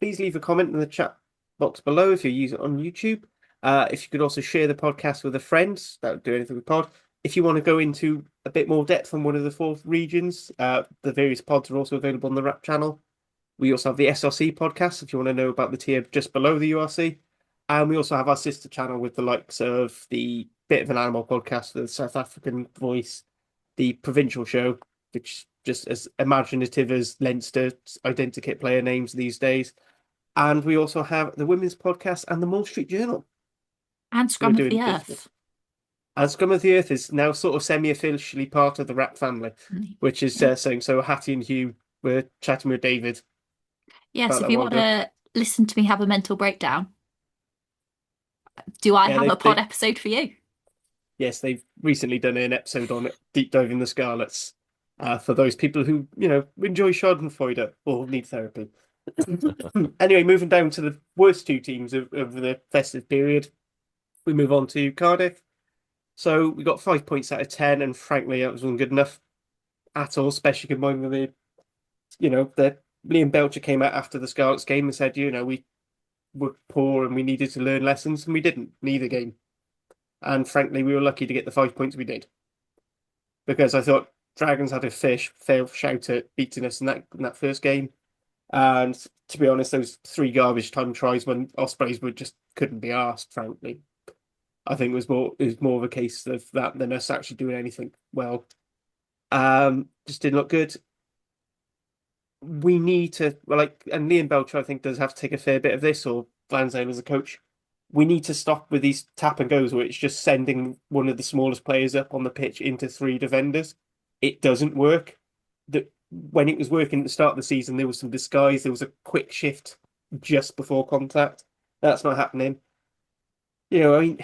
please leave a comment in the chat box below if you're using it on YouTube. If you could also share the podcast with a friend, that would do anything with pod. If you want to go into a bit more depth on one of the four regions, the various pods are also available on the Rap channel. We also have the SRC podcast if you want to know about the tier just below the URC. And we also have our sister channel with the likes of the Bit of an Animal podcast, the South African Voice, the Provincial Show, which is just as imaginative as Leinster identikit player names these days. And we also have the Women's Podcast and the Mall Street Journal. And Scrum of the Earth. And Scrum of the Earth is now sort of semi-officially part of the Rap family, which is saying so. Hattie and Hugh were chatting with David. Yes, if you want to listen to me have a mental breakdown, do I have a pod episode for you? Yes, they've recently done an episode on deep diving the Scarlets for those people who, enjoy Schadenfreude or need therapy. Anyway, moving down to the worst two teams of the festive period, we move on to Cardiff. So we got 5 points out of 10, and frankly, that wasn't good enough at all, especially combined with the Liam Belcher came out after the Scarlets game and said, we were poor and we needed to learn lessons, and we didn't, neither game. And frankly, we were lucky to get the 5 points we did. Because I thought Dragons had a fair shout at beating us in that first game. And to be honest, those 3 garbage time tries when Ospreys just couldn't be asked, frankly. I think it was more of a case of that than us actually doing anything well. Just didn't look good. We need to, and Liam Belcher, I think, does have to take a fair bit of this, or Lansdale as a coach. We need to stop with these tap and goes where it's just sending one of the smallest players up on the pitch into 3 defenders. It doesn't work. When it was working at the start of the season, there was some disguise. There was a quick shift just before contact. That's not happening. We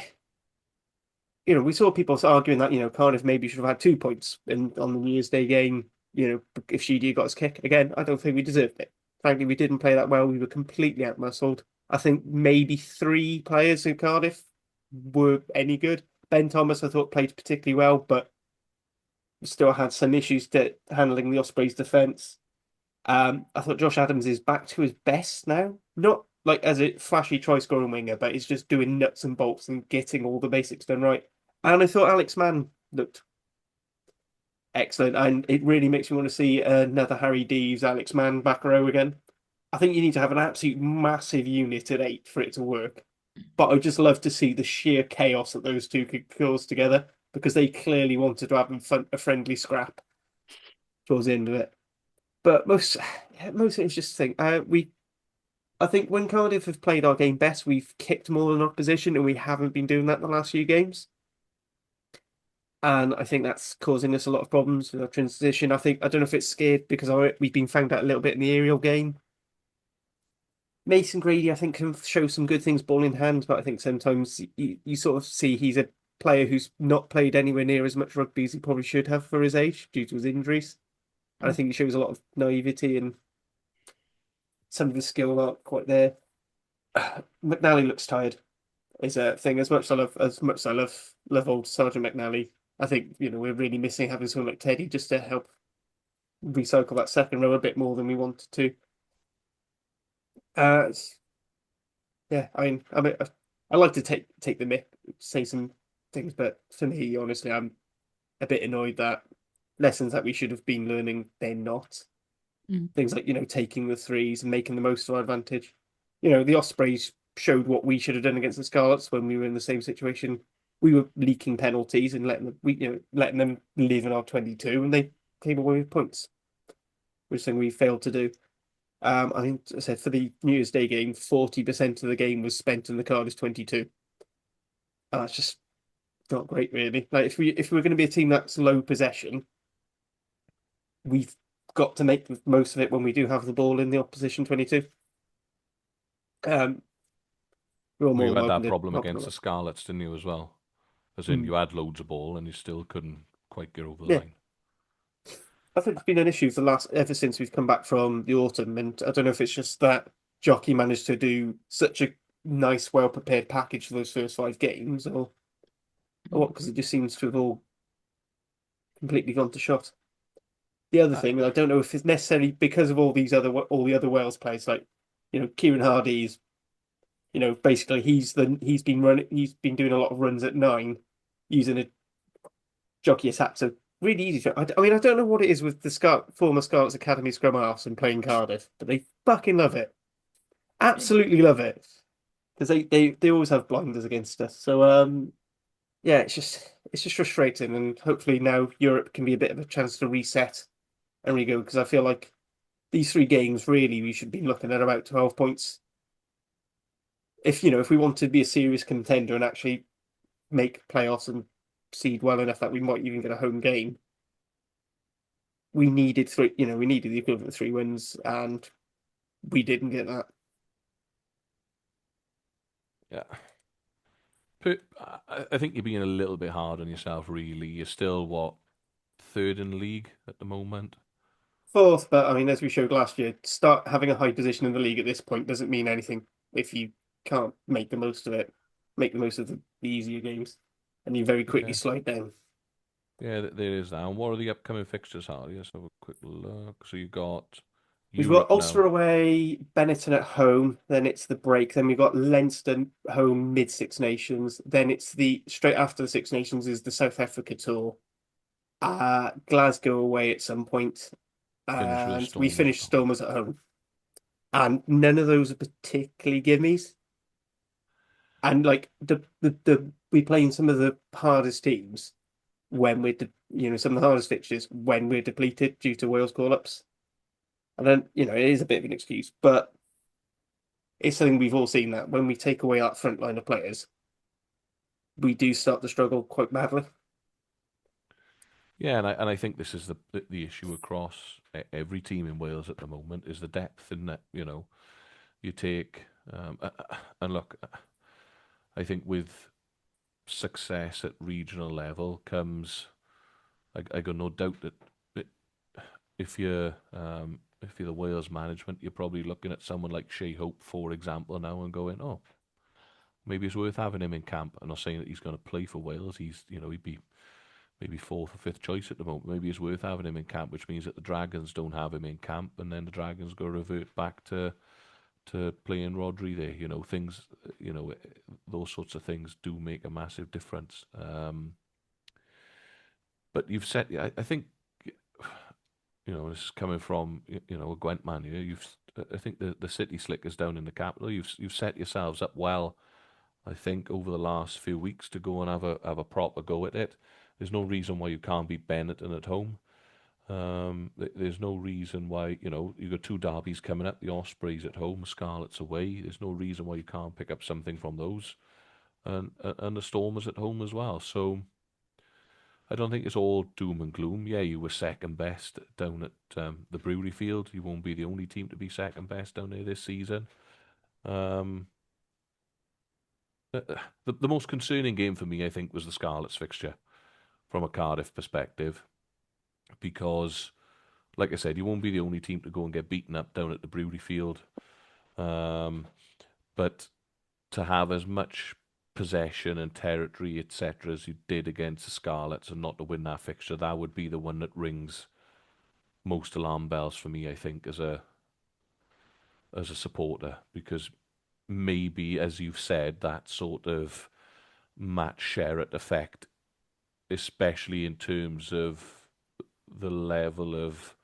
saw people arguing that, Cardiff maybe should have had 2 points on the New Year's Day game. If Sheedy got his kick. Again, I don't think we deserved it. Frankly, we didn't play that well. We were completely outmuscled. I think maybe 3 players in Cardiff were any good. Ben Thomas, I thought, played particularly well, but still had some issues handling the Ospreys' defence. I thought Josh Adams is back to his best now. Not like as a flashy try-scoring winger, but he's just doing nuts and bolts and getting all the basics done right. And I thought Alex Mann looked excellent, and it really makes me want to see another Harry Deves, Alex Mann back row again. I think you need to have an absolute massive unit at 8 for it to work. But I'd just love to see the sheer chaos that those two could cause together, because they clearly wanted to have a friendly scrap. towards the end of it. But most of it's just a thing. I think when Cardiff have played our game best, we've kicked more than opposition, and we haven't been doing that the last few games. And I think that's causing us a lot of problems with our transition. I don't know if it's scared because we've been found out a little bit in the aerial game. Mason Grady, I think, can show some good things ball in hand, but I think sometimes you sort of see he's a player who's not played anywhere near as much rugby as he probably should have for his age due to his injuries. And I think he shows a lot of naivety and some of his skill aren't quite there. McNally looks tired. Is a thing. As much as I love old Sergeant McNally, I think we're really missing having someone like Teddy just to help recycle that second row a bit more than we wanted to. Uh, yeah, I like to take the mick, say some things, but for me, honestly, I'm a bit annoyed that lessons that we should have been learning, they're not. Mm. Things like taking the threes and making the most of our advantage. The Ospreys showed what we should have done against the Scarlets when we were in the same situation. We were leaking penalties and letting them live in our 22, and they came away with points, which is something we failed to do. I mean, as I said, for the New Year's Day game, 40% of the game was spent in the Cardiff 22. That's just not great, really. Like if we're going to be a team that's low possession, we've got to make the most of it when we do have the ball in the opposition 22. We're all Well, more you than had welcome that to problem knock it against the off. Scarlets, didn't you, as well? As in, Mm. you had loads of ball and you still couldn't quite get over the Yeah, line. I think it's been an issue for the last ever since we've come back from the autumn, and I don't know if it's just that Jockey managed to do such a nice, well prepared package for those first 5 games, or what? Because it just seems to have all completely gone to shot. The other Uh, thing, and I don't know if it's necessarily because of all the other Wales players, like Kieran Hardy's, basically he's been doing a lot of runs at 9, using a jockey attack, so really easy. I mean, I don't know what it is with the former Scarlets Academy scrum halves and playing Cardiff, but they fucking love it, absolutely love it, because they always have blinders against us. So yeah, it's just frustrating, and hopefully now Europe can be a bit of a chance to reset and re-go, because I feel like these 3 games really we should be looking at about 12 points. If we want to be a serious contender and actually make playoffs and seed well enough that we might even get a home game, we needed we needed the equivalent of 3 wins, and we didn't get that. yeah. I think you're being a little bit hard on yourself, really. You're still, what, third in the league at the moment? Fourth, but I mean, as we showed last year, start having a high position in the league at this point doesn't mean anything if you can't make the most of it, make the most of the easier games, and you very quickly Yeah. slide down. Yeah, there is that. And what are the upcoming fixtures, Harley? Let's have a quick look. So you got We've got Europe Ulster now. away, Benetton at home, then it's the break, then we've got Leinster home mid Six Nations, then it's the straight after the Six Nations is the South Africa tour, Glasgow away at some point, Finish with the and we Stormers at finish home. Stormers at home. And none of those are particularly gimmies. And like we playing some of the hardest teams when some of the hardest fixtures when we're depleted due to Wales call-ups. And then, it is a bit of an excuse, but it's something we've all seen, that when we take away that front line of players, we do start to struggle quite badly. Yeah, and I think this is the issue across every team in Wales at the moment is the depth, isn't it? You take and look, I think with success at regional level comes, I got no doubt that if you're the Wales management, you're probably looking at someone like Shea Hope, for example, now and going, oh, maybe it's worth having him in camp. I'm not saying that he's going to play for Wales. He'd be maybe fourth or fifth choice at the moment. Maybe it's worth having him in camp, which means that the Dragons don't have him in camp, and then the Dragons go revert back to playing Rodri there. Things, those sorts of things do make a massive difference. But you've said, I think, this is coming from a Gwent man here. I think the City Slickers down in the capital. You've set yourselves up well, I think, over the last few weeks to go and have a proper go at it. There's no reason why you can't beat Benetton at home. There's no reason why, you've got two derbies coming up, the Ospreys at home, Scarlets away. There's no reason why you can't pick up something from those, and the Stormers at home as well. So I don't think it's all doom and gloom. Yeah, you were second best down at the Brewery Field. You won't be the only team to be second best down there this season. Um, the most concerning game for me, I think, was the Scarlets fixture from a Cardiff perspective, because, like I said, you won't be the only team to go and get beaten up down at the Brewery Field. But to have as much possession and territory, etc., as you did against the Scarlets and not to win that fixture, that would be the one that rings most alarm bells for me, I think, as a supporter, because maybe, as you've said, that sort of Matt Sherratt effect, especially in terms of the level of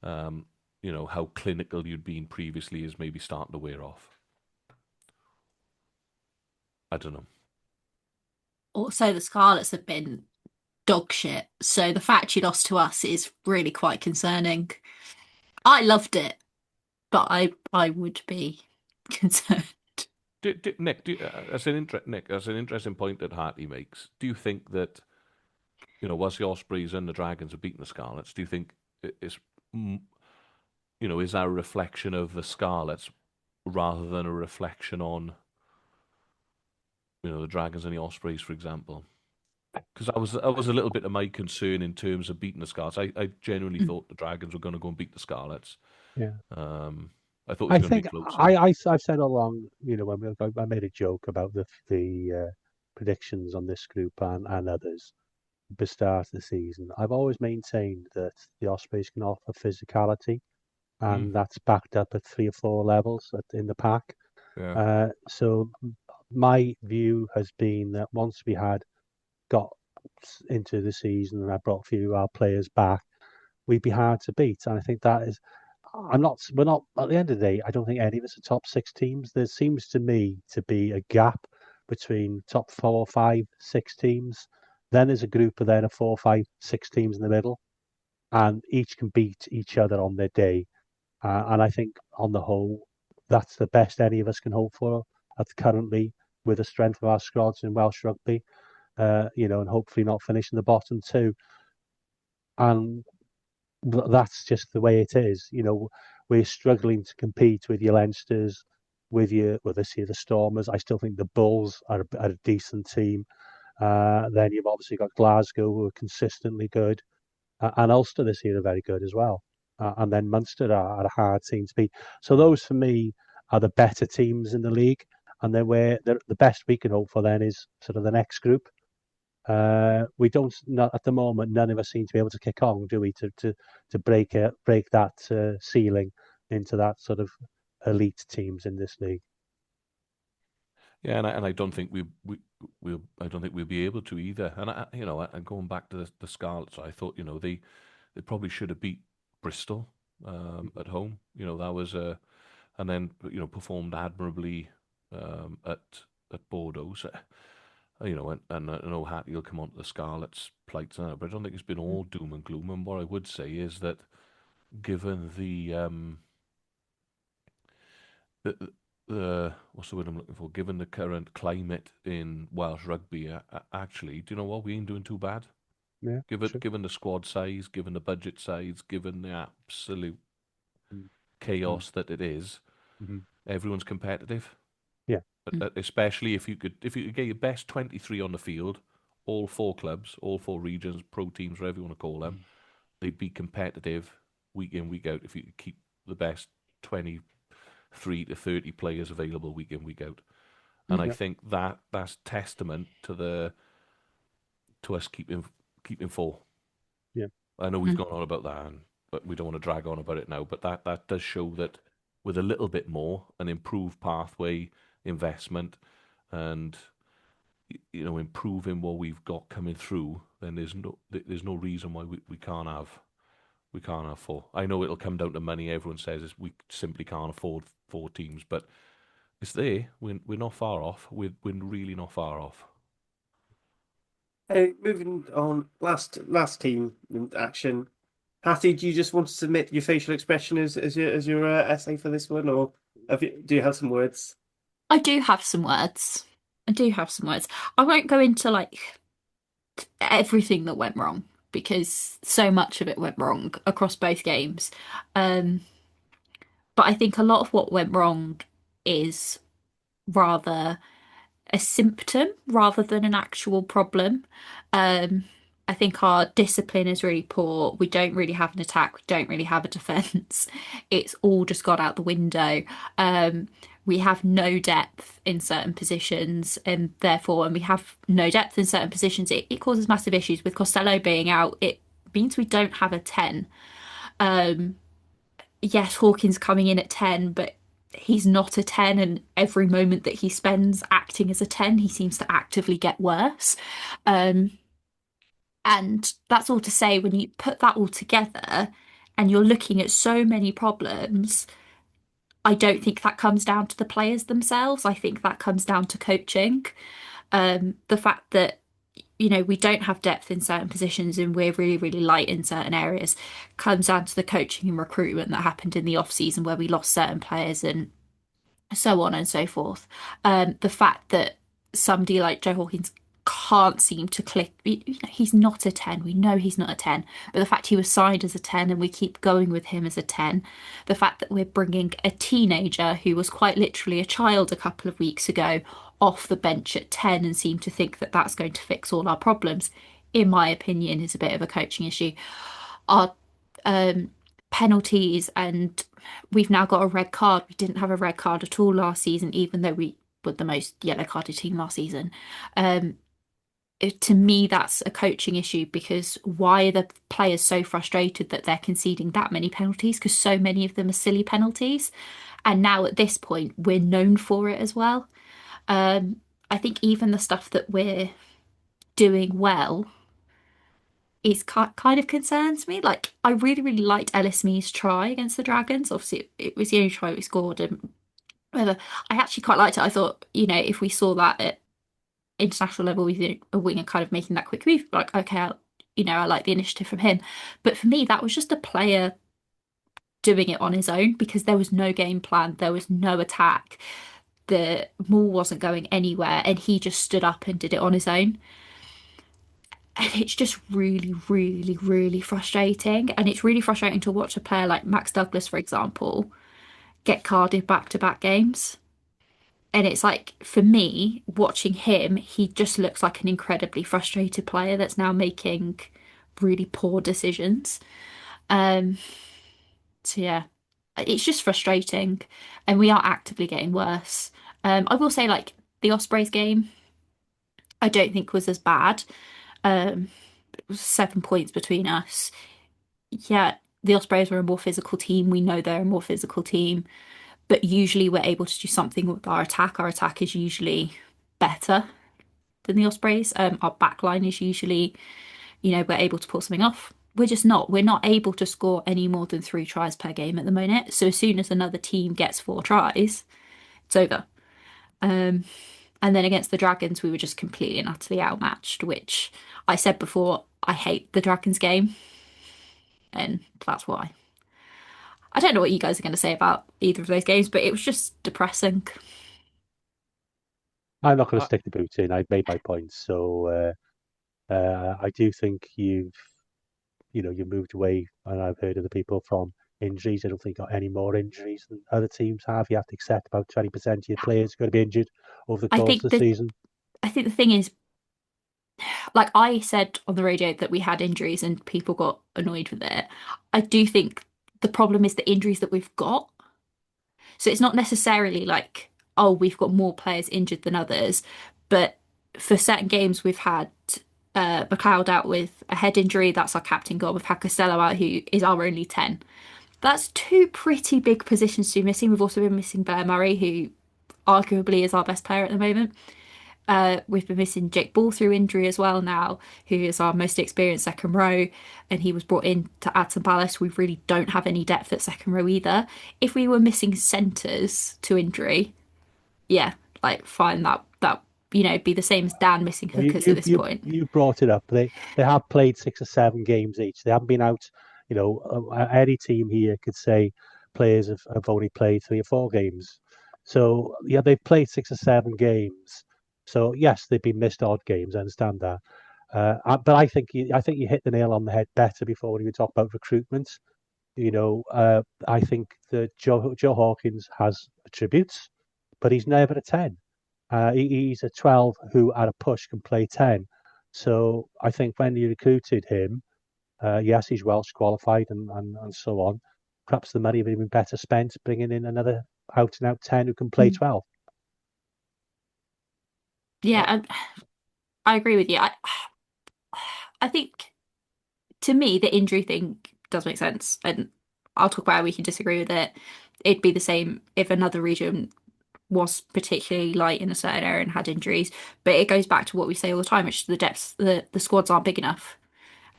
how clinical you'd been previously, is maybe starting to wear off. I don't know. Also, the Scarlets have been dog shit, so the fact you lost to us is really quite concerning. I loved it, but I would be concerned. Nick, Nick, that's an interesting point that Hartley makes. Do you think that, whilst the Ospreys and the Dragons have beaten the Scarlets, do you think it's, is that a reflection of the Scarlets rather than a reflection on, the Dragons and the Ospreys, for example? Because that was a little bit of my concern in terms of beating the Scarlets. I genuinely thought the Dragons were going to go and beat the Scarlets. Yeah. I thought it was I going to be think closer. I've said all along, I made a joke about the predictions on this group and others at the start of the season. I've always maintained that the Ospreys can offer physicality, Mm, and that's backed up at 3 or 4 levels in the pack. yeah. So my view has been that once we had got into the season and I brought a few of our players back, we'd be hard to beat. And I think that is, we're not, at the end of the day, I don't think any of us are top 6 teams. There seems to me to be a gap between top 4, 5, 6 teams. Then there's a group of then 4, 5, 6 teams in the middle, and each can beat each other on their day. And I think on the whole, that's the best any of us can hope for currently, with the strength of our squads in Welsh Rugby, and hopefully not finishing the bottom two. And that's just the way it is. We're struggling to compete with your Leinsters, with this year the Stormers. I still think the Bulls are a decent team. Then you've obviously got Glasgow, who are consistently good, and Ulster this year are very good as well. And then Munster are a hard team to beat. So those for me are the better teams in the league. And then the best we can hope for then is sort of the next group. We don't, not at the moment, none of us seem to be able to kick on, do we, to break that ceiling into that sort of elite teams in this league. Yeah, and I don't think I don't think we'll be able to either. And going back to the Scarlets, I thought, they probably should have beat Bristol at home. That was and then performed admirably at Bordeaux. So, and I know Hattie will come on to the Scarlets' plights now, but I don't think it's been all doom and gloom. And what I would say is that, given the what's the word I'm looking for? Given the current climate in Welsh rugby, actually, do you know what? We ain't doing too bad. Yeah, sure. Given the squad size, given the budget size, given the absolute Mm. chaos that it is, Mm-hmm. everyone's competitive. Yeah. Especially if you could get your best 23 on the field, all 4 clubs, all 4 regions, pro teams, whatever you want to call them, they'd be competitive week in, week out if you could keep the best 23 to 30 players available week in, week out. And I Yeah. think that's testament to us keeping 4. Yeah. I know we've gone on about that, but we don't want to drag on about it now. But that does show that with a little bit more, an improved pathway, investment, and improving what we've got coming through, then there's no reason why we can't have 4. I know it'll come down to money. Everyone says we simply can't afford 4 teams, but it's there. We're not far off. We're really not far off. Moving on, last team in action. Hattie, do you just want to submit your facial expression as your essay for this one, or do you have some words? I do have some words. I do have some words. I won't go into like everything that went wrong because so much of it went wrong across both games. Um, but I think a lot of what went wrong is rather a symptom rather than an actual problem. Um, I think our discipline is really poor. We don't really have an attack. We don't really have a defense. It's all just got out the window. We have no depth in certain positions, and therefore, when we have no depth in certain positions, it causes massive issues. With Costello being out, it means we don't have a 10. Yes, Hawkins coming in at 10, but he's not a 10, and every moment that he spends acting as a 10, he seems to actively get worse. Um, and that's all to say, when you put that all together and you're looking at so many problems, I don't think that comes down to the players themselves. I think that comes down to coaching. The fact that we don't have depth in certain positions and we're really, really light in certain areas comes down to the coaching and recruitment that happened in the off season where we lost certain players and so on and so forth. The fact that somebody like Joe Hawkins can't seem to click, he's not a 10. We know he's not a 10, but the fact he was signed as a 10 and we keep going with him as a 10, the fact that we're bringing a teenager who was quite literally a child a couple of weeks ago off the bench at 10 and seem to think that that's going to fix all our problems, in my opinion, is a bit of a coaching issue. Our penalties, and we've now got a red card. We didn't have a red card at all last season, even though we were the most yellow carded team last season. To me, that's a coaching issue because why are the players so frustrated that they're conceding that many penalties? Because so many of them are silly penalties. And now at this point, we're known for it as well. I think even the stuff that we're doing well is kind of concerns me. Like, I really, really liked Ellis Mee's try against the Dragons. Obviously, it was the only try we scored, and whether I actually quite liked it. I thought, if we saw that at international level, with a winger kind of making that quick move, like, okay, I like the initiative from him. But for me, that was just a player doing it on his own because there was no game plan, there was no attack, the ball wasn't going anywhere, and he just stood up and did it on his own. And it's just really, really, really frustrating. And it's really frustrating to watch a player like Max Douglas, for example, get carded back-to-back games. And it's like, for me, watching him, he just looks like an incredibly frustrated player that's now making really poor decisions. Um, so yeah, it's just frustrating. And we are actively getting worse. I will say, like, the Ospreys game, I don't think was as bad. It was 7 points between us. Yeah, the Ospreys are a more physical team. We know they're a more physical team, but usually we're able to do something with our attack. Our attack is usually better than the Ospreys. Our back line is usually, we're able to pull something off. We're just not. We're not able to score any more than 3 tries per game at the moment. So as soon as another team gets 4 tries, it's over. And then against the Dragons, we were just completely and utterly outmatched, which I said before, I hate the Dragons game. And that's why. I don't know what you guys are going to say about either of those games, but it was just depressing. I'm not going to Uh, stick the boot in. I've made my points. So I do think you moved away, and I've heard of the people from injuries. I don't think got any more injuries than other teams have. You have to accept about 20% of your players are going to be injured over the I course think of the the season. I think the thing is, like I said on the radio that we had injuries and people got annoyed with it. I do think the problem is the injuries that we've got. So it's not necessarily like, oh, we've got more players injured than others, but for certain games we've had McLeod out with a head injury. That's our captain goal. We've had Costello out, who is our only 10. That's two pretty big positions to be missing. We've also been missing Blair Murray, who arguably is our best player at the moment. We've been missing Jake Ball through injury as well now, who is our most experienced second row, and he was brought in to add some ballast. We really don't have any depth at second row either. If we were missing centres to injury, yeah, like fine, that be the same as Dan missing Well, you hookers at you this you point. you brought it up. They have played 6 or 7 games each. They haven't been out Any team here could say players have only played 3 or 4 games. So yeah, they've played 6 or 7 games. So yes, they've been missed odd games. I understand that. But I think you hit the nail on the head better before when you talk about recruitment. I think that Joe Hawkins has attributes, but he's never a 10. He's a 12 who, at a push, can play 10. So I think when you recruited him, yes, he's Welsh qualified and so on. Perhaps the money would have been better spent bringing in another out and out 10 who can play 12. Yeah, I agree with you. I think to me the injury thing does make sense, and I'll talk about how we can disagree with it. It'd be the same if another region was particularly light in a certain area and had injuries. But it goes back to what we say all the time, which is the depths, the squads aren't big enough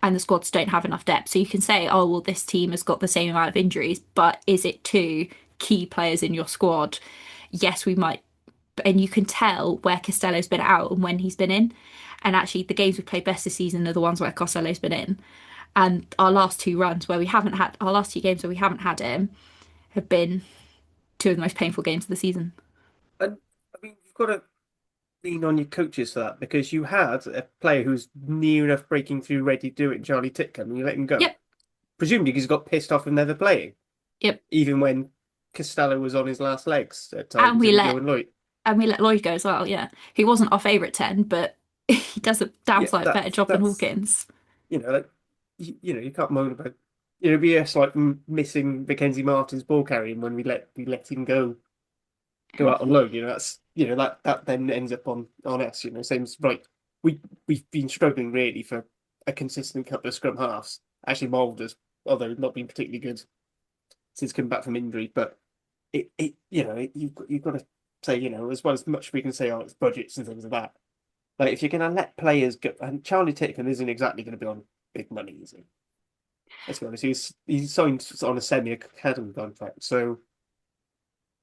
and the squads don't have enough depth. So you can say, oh, well, this team has got the same amount of injuries, but is it two key players in your squad? Yes, we might. And you can tell where Costello's been out and when he's been in. And actually, the games we've played best this season are the ones where Costello's been in. And our last 2 runs where we haven't had, our last 2 games where we haven't had him have been 2 of the most painful games of the season. And I mean, you've got to lean on your coaches for that because you had a player who's near enough breaking through, ready to do it, Charlie Titcombe, and you let him go. Yep. Presumably because he got pissed off and never playing. Yep. Even when Costello was on his last legs at times. And we let Lloyd go as well, yeah. He wasn't our favourite 10, but he does a damn sight better job than Hawkins. You can't moan about. It'd be us like missing Mackenzie Martin's ball carrying when we let him go out on loan. That's that then ends up on us. Same as right. We've been struggling really for a consistent couple of scrum halves. Actually, Mulder's, although not been particularly good since coming back from injury, but you've got to say as well as much we can say it's budgets and things like that. Like if you're going to let players go, and Charlie Titcombe isn't exactly going to be on big money, is he? Let's be honest. He's signed on a semi-academy contract, so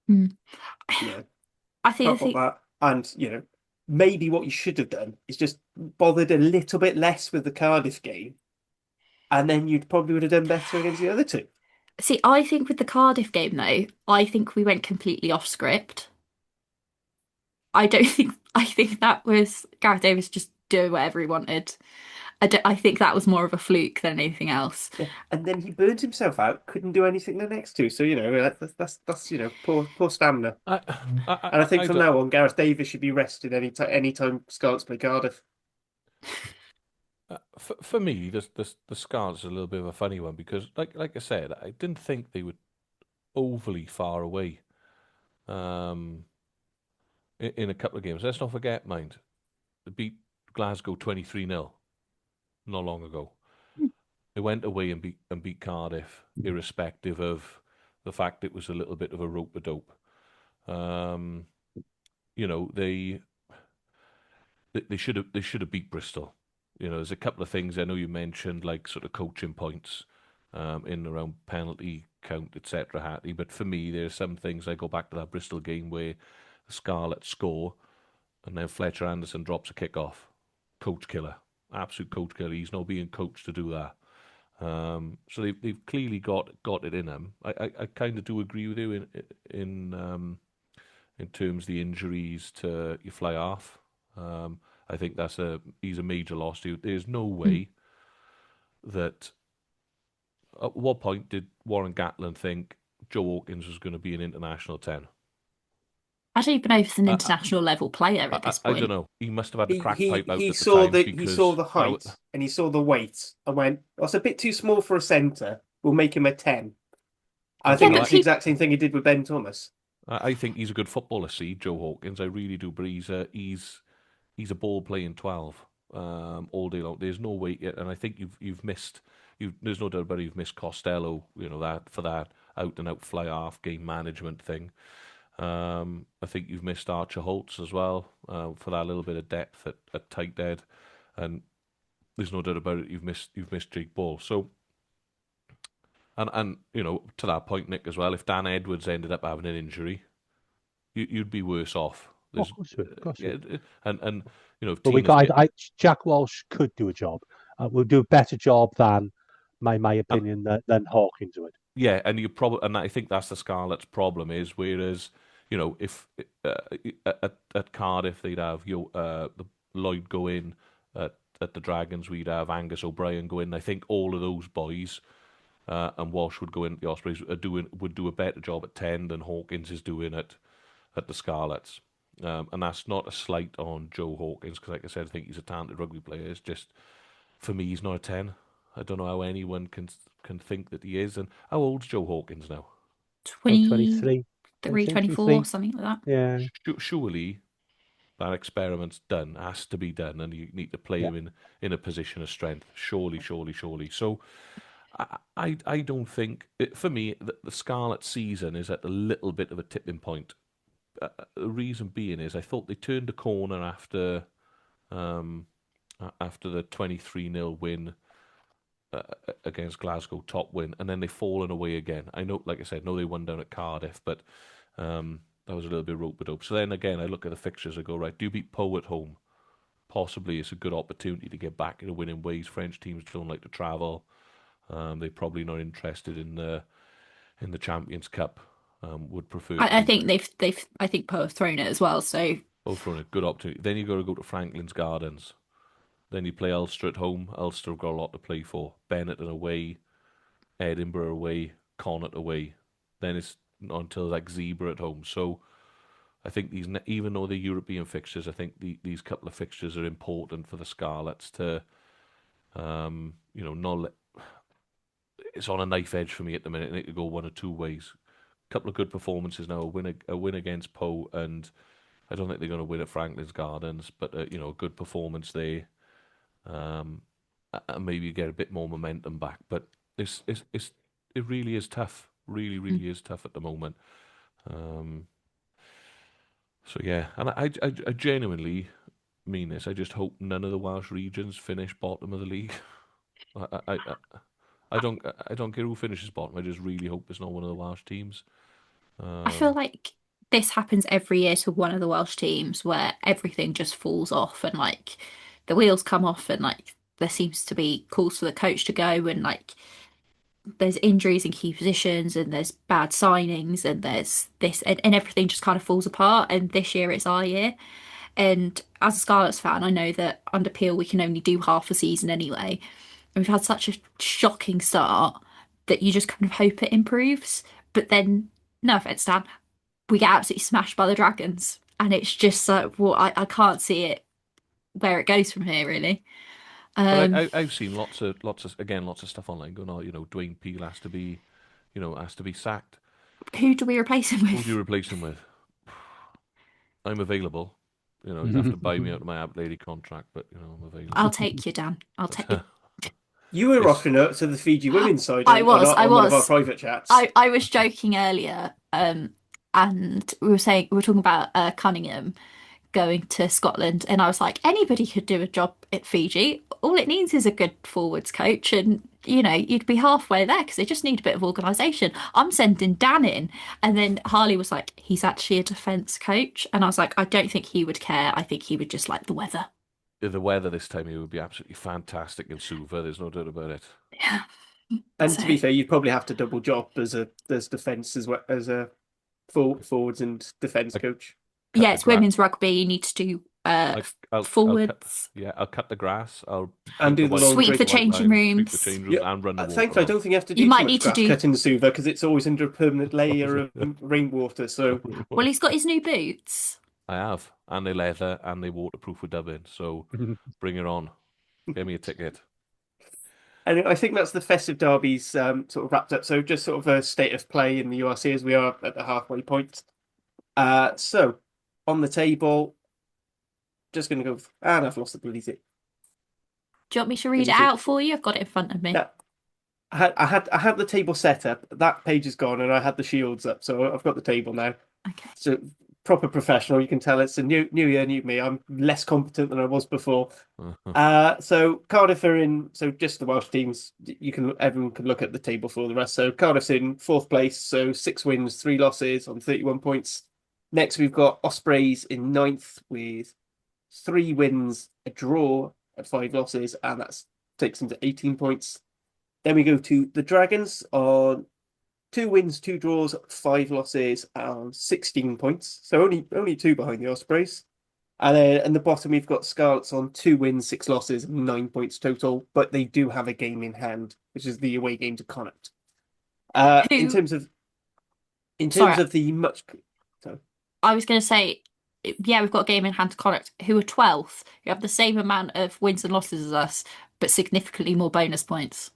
I think that. And maybe what you should have done is just bothered a little bit less with the Cardiff game, and then you'd probably would have done better against the other two. See, I think with the Cardiff game though, I think we went completely off script. I think that was Gareth Davis just doing whatever he wanted. I think that was more of a fluke than anything else. Yeah. And then he burned himself out, couldn't do anything the next two. So that's poor stamina. And I think from now on, Gareth Davis should be rested anytime Scarlets play Cardiff. For me, the Scarlets are a little bit of a funny one because, like I said, I didn't think they were overly far away. In a couple of games. Let's not forget, mind, they beat Glasgow 23-0 not long ago. They went away and beat Cardiff, irrespective of the fact it was a little bit of a rope-a-dope. They should have beat Bristol. There's a couple of things I know you mentioned, like sort of coaching points, in and around penalty count, etc. Hattie, but for me, there's some things I go back to that Bristol game where the Scarlets score, and then Fletcher Anderson drops a kick off. Coach killer, absolute coach killer. He's not being coached to do that. So they've clearly got it in them. I kind of do agree with you in terms of the injuries to your fly half. I think he's a major loss to you. There's no way that. At what point did Warren Gatland think Joe Hawkins was going to be an international 10? I don't even know if he's an international level player at this point. I don't know. He must have had the crack pipe out he at saw the he time. saw the height and he saw the weight and went, "That's a bit too small for a centre. We'll make him a 10." I think that's the exact same thing he did with Ben Thomas. I think he's a good footballer, Joe Hawkins. I really do, but he's a ball playing 12 all day long. There's no way, and I think you've missed. There's no doubt about it, you've missed Costello. That for that out and out fly half game management thing. I think you've missed Archer Holtz as well for that little bit of depth at tight dead, and there's no doubt about it. You've missed Jake Ball. So, and to that point, Nick, as well. If Dan Edwards ended up having an injury, you'd be worse off. Of course. And but Jack Walsh could do a job. We'll do a better job than my opinion, than Hawkins would. Yeah, and I think that's the Scarlets' problem is whereas if at Cardiff they'd have the Lloyd go in, at the Dragons we'd have Angus O'Brien go in. I think all of those boys and Walsh would go in at the Ospreys would do a better job at 10 than Hawkins is doing at the Scarlets. And that's not a slight on Joe Hawkins because, like I said, I think he's a talented rugby player. It's just for me, he's not a 10. I don't know how anyone can think that he is. And how old's Joe Hawkins now? 23, 23, 24, something like that. Yeah. Surely that experiment's done, has to be done, and you need to play him in a position of strength. Surely. So I don't think, for me, the Scarlet season is at a little bit of a tipping point. The reason being is I thought they turned a corner after the 23-0 win against Glasgow, top win, and then they've fallen away again. I know, like I said, they won down at Cardiff, but that was a little bit rope-a-dope. So then again, I look at the fixtures, I go, right, do you beat Pau at home? Possibly it's a good opportunity to get back into winning ways. French teams don't like to travel. They're probably not interested in the Champions Cup. Would prefer. I think I think Poe have thrown it as well. So thrown a good opportunity. Then you got to go to Franklin's Gardens. Then you play Ulster at home. Ulster have got a lot to play for. Benetton away, Edinburgh away, Connacht away. Then it's not until like Zebra at home. So I think these, even though they're European fixtures, I think these couple of fixtures are important for the Scarlets to, not let. It's on a knife edge for me at the minute. It could go one or two ways. A couple of good performances now. A win against Pau, and I don't think they're going to win at Franklin's Gardens, but a good performance there. And maybe get a bit more momentum back. But it really is tough. Really is tough at the moment. So yeah, and I genuinely mean this. I just hope none of the Welsh regions finish bottom of the league. I don't care who finishes bottom. I just really hope it's not one of the Welsh teams. I feel like this happens every year to one of the Welsh teams where everything just falls off and like the wheels come off and like there seems to be calls for the coach to go and like there's injuries in key positions and there's bad signings and there's this and everything just kind of falls apart. And this year it's our year. And as a Scarlets fan, I know that under Peel we can only do half a season anyway. And we've had such a shocking start that you just kind of hope it improves. But then, no offense, Dan, we get absolutely smashed by the Dragons. And it's just like, well, I can't see it where it goes from here, really. I've seen lots of stuff online going on. Dwayne Peel has to be sacked. Who do we replace him Who with? do you replace him with? I'm available. You have to buy me out of my App Lady contract, but I'm available. I'll take you, Dan. I'll take you. You were rocking up to the Fiji women's side I on was. one of our private chats. I was joking earlier, and we were talking about Cunningham going to Scotland, and I was like, anybody could do a job at Fiji. All it needs is a good forwards coach, and you'd be halfway there because they just need a bit of organisation. I'm sending Dan in, and then Harley was like, he's actually a defence coach, and I was like, I don't think he would care. I think he would just like the weather. The weather this time it would be absolutely fantastic in Suva. There's no doubt about it. Yeah. And to be fair, you'd probably have to double job as defence as well as a forwards and defence coach. Yeah, it's women's rugby. You need to do forwards. I'll cut the grass. I'll do the laundry. Sweep the changing rooms. And run the water. Thankfully, I don't think you have to do too much grass cutting the Suva because it's always under a permanent layer of rainwater. So, well, he's got his new boots. I have, and they're leather and they're waterproof with dubbing. So bring it on. Get me a ticket. And I think that's the festive derbies sort of wrapped up. So just sort of a state of play in the URC as we are at the halfway point. So on the table, just going to go. And I've lost the bloody thing. Do you want me to read it out for you? I've got it in front of me. Yeah. I had the table set up. That page is gone, and I had the shields up. So I've got the table now. Okay. So proper professional. You can tell it's a new year, new me. I'm less competent than I was before. So Cardiff are in. So just the Welsh teams. Everyone can look at the table for the rest. So Cardiff's in 4th place. So 6 wins, 3 losses on 31 points. Next we've got Ospreys in 9th with 3 wins, a draw, and 5 losses, and that takes them to 18 points. Then we go to the Dragons on 2 wins, 2 draws, 5 losses, and 16 points. So only two behind the Ospreys. And then in the bottom, we've got Scarlets on 2 wins, 6 losses, 9 points total. But they do have a game in hand, which is the away game to Connacht. Uh, in Who, terms of in terms sorry, of the much, so I was going to say, yeah, we've got a game in hand to Connacht, who are 12th, who have the same amount of wins and losses as us, but significantly more bonus points.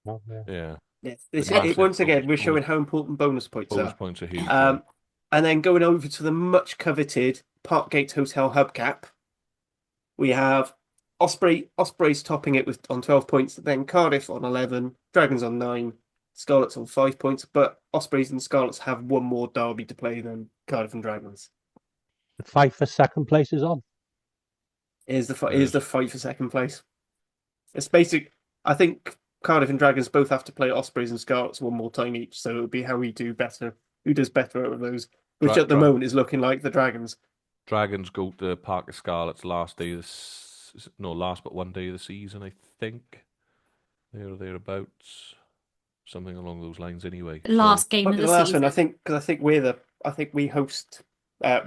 Oh, yeah. Yeah, yes, the massive once again we're showing how important bonus points bonus are. points are huge. Um, and then going over to the much coveted Parkgate Hotel Hubcap, we have Ospreys topping it with on 12 points, then Cardiff on 11, Dragons on 9, Scarlets on 5 points, but Ospreys and Scarlets have one more derby to play than Cardiff and Dragons. The fight for second place is on. Is the fight for second place. It's basic. I think Cardiff and Dragons both have to play Ospreys and Scarlets one more time each, so it'll be how we do better. Who does better out of those? Which at the moment is looking like the Dragons. Dragons go to Park of Scarlets last day of last but one day of the season, I think. There or thereabouts. Something along those lines anyway. Last game Might of be the the last one, season. I think, because I think we host.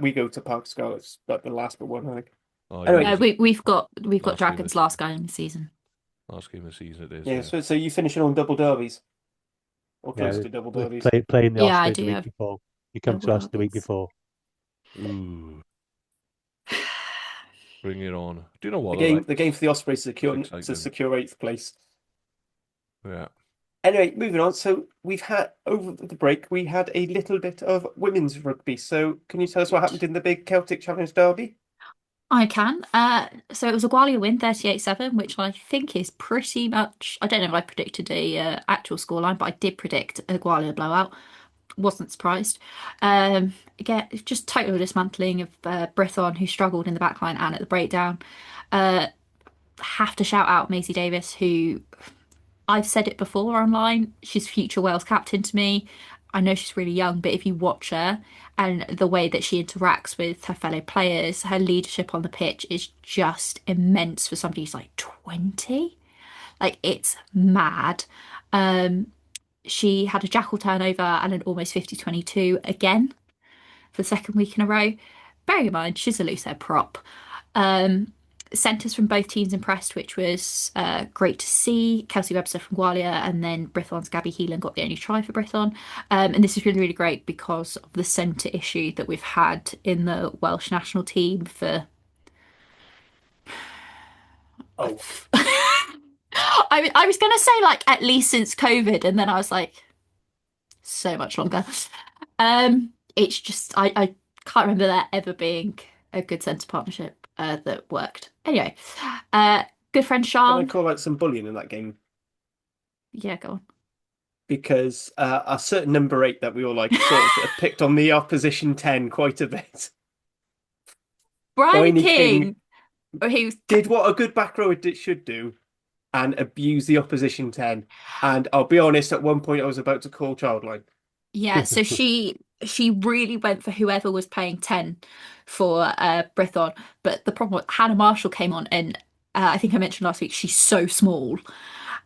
We go to Park Scarlets, but the last but one, I think. Oh, Anyway. yeah, We've got last game of Dragons the last game of the season. last game of the season it is. Yeah, so you finishing on double derbies or close Yeah, to double we're derbies. playing the Yeah, I Ospreys the do week have before. You come double to us the week derbies. before. Ooh, bring it on. Do you know what? The game for the Ospreys to Exciting. secure eighth place. Yeah. Anyway, moving on. So we've had over the break, we had a little bit of women's rugby. So can you tell us what happened in the big Celtic Challenge Derby? I can. So it was a Gwalia win, 38-7, which I think is pretty much. I don't know if I predicted a actual scoreline, but I did predict a Gwalia blowout. Wasn't surprised. Again, just total dismantling of Brython, who struggled in the backline and at the breakdown. Have to shout out Maisie Davis, who I've said it before online. She's future Wales captain to me. I know she's really young, but if you watch her and the way that she interacts with her fellow players, her leadership on the pitch is just immense for somebody who's like 20. Like, it's mad. She had a jackal turnover and an almost 50-22 again for the second week in a row. Bearing in mind, she's a loose head prop. Um, Centres from both teams impressed, which was great to see. Kelsey Webster from Gwalia and then Brython's Gabby Heelan got the only try for Brython. And this is really, really great because of the centre issue that we've had in the Welsh national team for. Oh, I was going to say like at least since COVID, and then I was like, so much longer. It's just I can't remember there ever being a good centre partnership that worked. Anyway, good friend can I Sean. call out some bullying in that game? Yeah, go on. Because a certain number 8 that we all like sort of picked on the opposition 10 quite a bit. Brian Bryony King. He was, did what a good back rower should do and abuse the opposition 10. And I'll be honest, at one point I was about to call Childline. yeah, so she really went for whoever was paying 10 for Brython. But the problem was Hannah Marshall came on and I think I mentioned last week she's so small.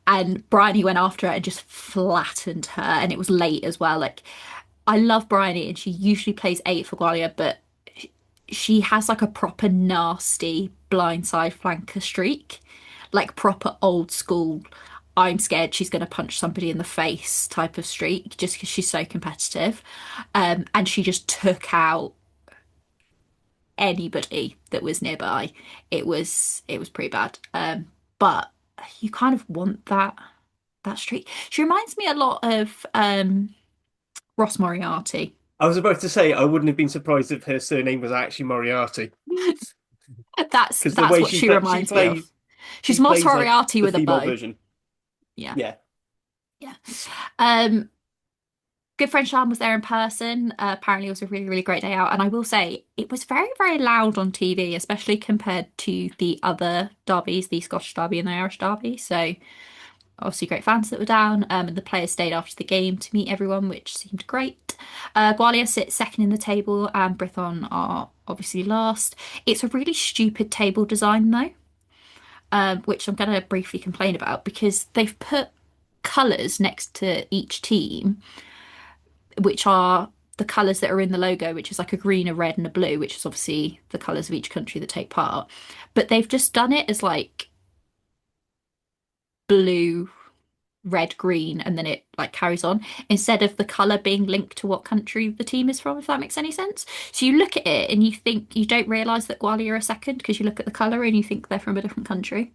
And Bryony went after her and just flattened her and it was late as well. Like, I love Bryony and she usually plays 8 for Gwalia, but she has like a proper nasty blindside flanker streak, like proper old school. I'm scared she's going to punch somebody in the face type of streak just because she's so competitive. And she just took out anybody that was nearby. It was pretty bad. But you kind of want that streak. She reminds me a lot of Ross Moriarty. I was about to say I wouldn't have been surprised if her surname was actually Moriarty. That's Because the that's way what she reminds me of. she She's Moss plays like Moriarty the with a female bow. version. Yeah. Yeah. Yeah. Um, good friend Sean was there in person. Apparently it was a really, really great day out. And I will say it was very, very loud on TV, especially compared to the other derbies, the Scottish Derby and the Irish Derby. So obviously great fans that were down. And the players stayed after the game to meet everyone, which seemed great. Gwalia sits second in the table and Brython are obviously last. It's a really stupid table design though. Which I'm going to briefly complain about because they've put colours next to each team, which are the colours that are in the logo, which is like a green, a red, and a blue, which is obviously the colours of each country that take part. But they've just done it as like blue, red, green, and then it like carries on instead of the colour being linked to what country the team is from, if that makes any sense. So you look at it and you think you don't realise that Gwalior are second because you look at the colour and you think they're from a different country.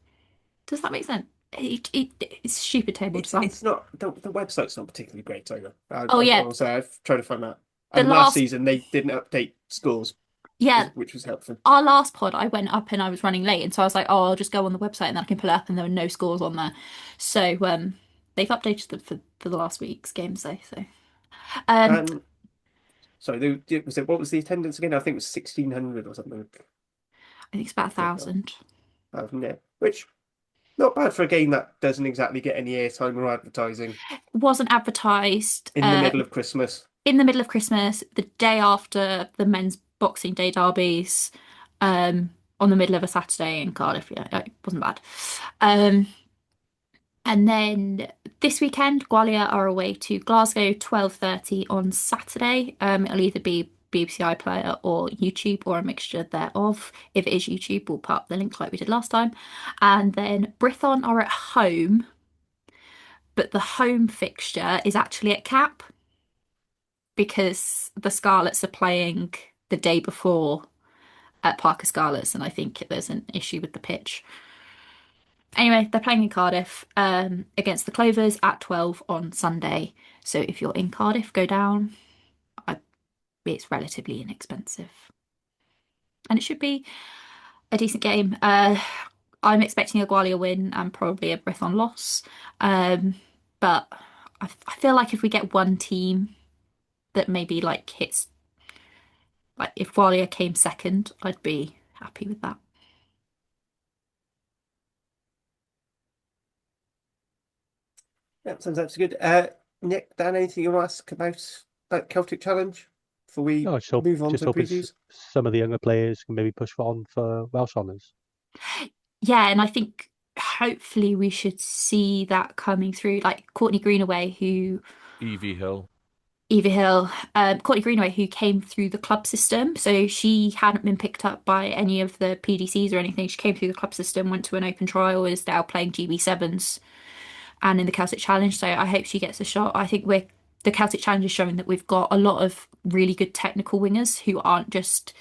Does that make sense? It's stupid table design. It's not the website's not particularly great either. Oh I yeah, will say I've tried to find that. the And last last season they didn't update scores, yeah, which was helpful. our last pod, I went up and I was running late, and so I was like, "Oh, I'll just go on the website and then I can pull it up." And there were no scores on there, so they've updated them for the last week's games, though. So um, And sorry, was it what was the attendance again? I think it was 1,600 or something. I think it's about 1,000. Yeah, which not bad for a game that doesn't exactly get any airtime or advertising Wasn't advertised in the middle of Christmas. in the middle of Christmas, the day after the men's Boxing Day derbies, on the middle of a Saturday in Cardiff. Yeah, it wasn't bad. Um, And then this weekend, Gwalior are away to Glasgow, 12:30 on Saturday. It'll either be BBC iPlayer or YouTube or a mixture thereof. If it is YouTube, we'll put up the link like we did last time. And then Brython are at home, but the home fixture is actually at Cap because the Scarlets are playing the day before at Parker Scarlets, and I think there's an issue with the pitch. Anyway, they're playing in Cardiff against the Clovers at 12 on Sunday. So if you're in Cardiff, go down. I, it's relatively inexpensive. And it should be a decent game. I'm expecting a Gwalior win and probably a Brython loss. But I feel like if we get one team that maybe like hits, like if Gwalior came second, I'd be happy with that. Yeah, sounds absolutely good. Nick, Dan, anything you want to ask about that Celtic Challenge before we No, move on just to hoping previews? some of the younger players can maybe push on for Welsh honours. Yeah, and I think hopefully we should see that coming through. Like Courtney Greenaway, who Evie Hill. Eva Hill, Courtney Greenaway, who came through the club system. So she hadn't been picked up by any of the PDCs or anything. She came through the club system, went to an open trial, is now playing GB7s and in the Celtic Challenge. So I hope she gets a shot. I think the Celtic Challenge is showing that we've got a lot of really good technical wingers who aren't just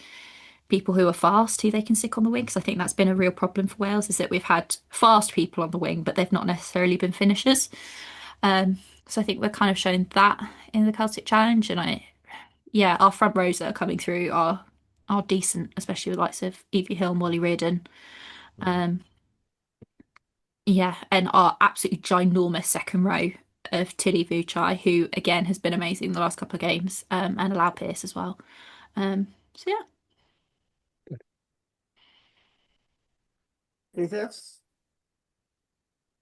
people who are fast who they can stick on the wing, because I think that's been a real problem for Wales, is that we've had fast people on the wing but they've not necessarily been finishers. So I think we're kind of showing that in the Celtic Challenge, and yeah, our front rows that are coming through are decent, especially with the likes of Evie Hill, Molly Reardon, yeah, and our absolutely ginormous second row of Tilly Vuchai, who again has been amazing the last couple of games, and Allow Pierce as well. So yeah. Anything else?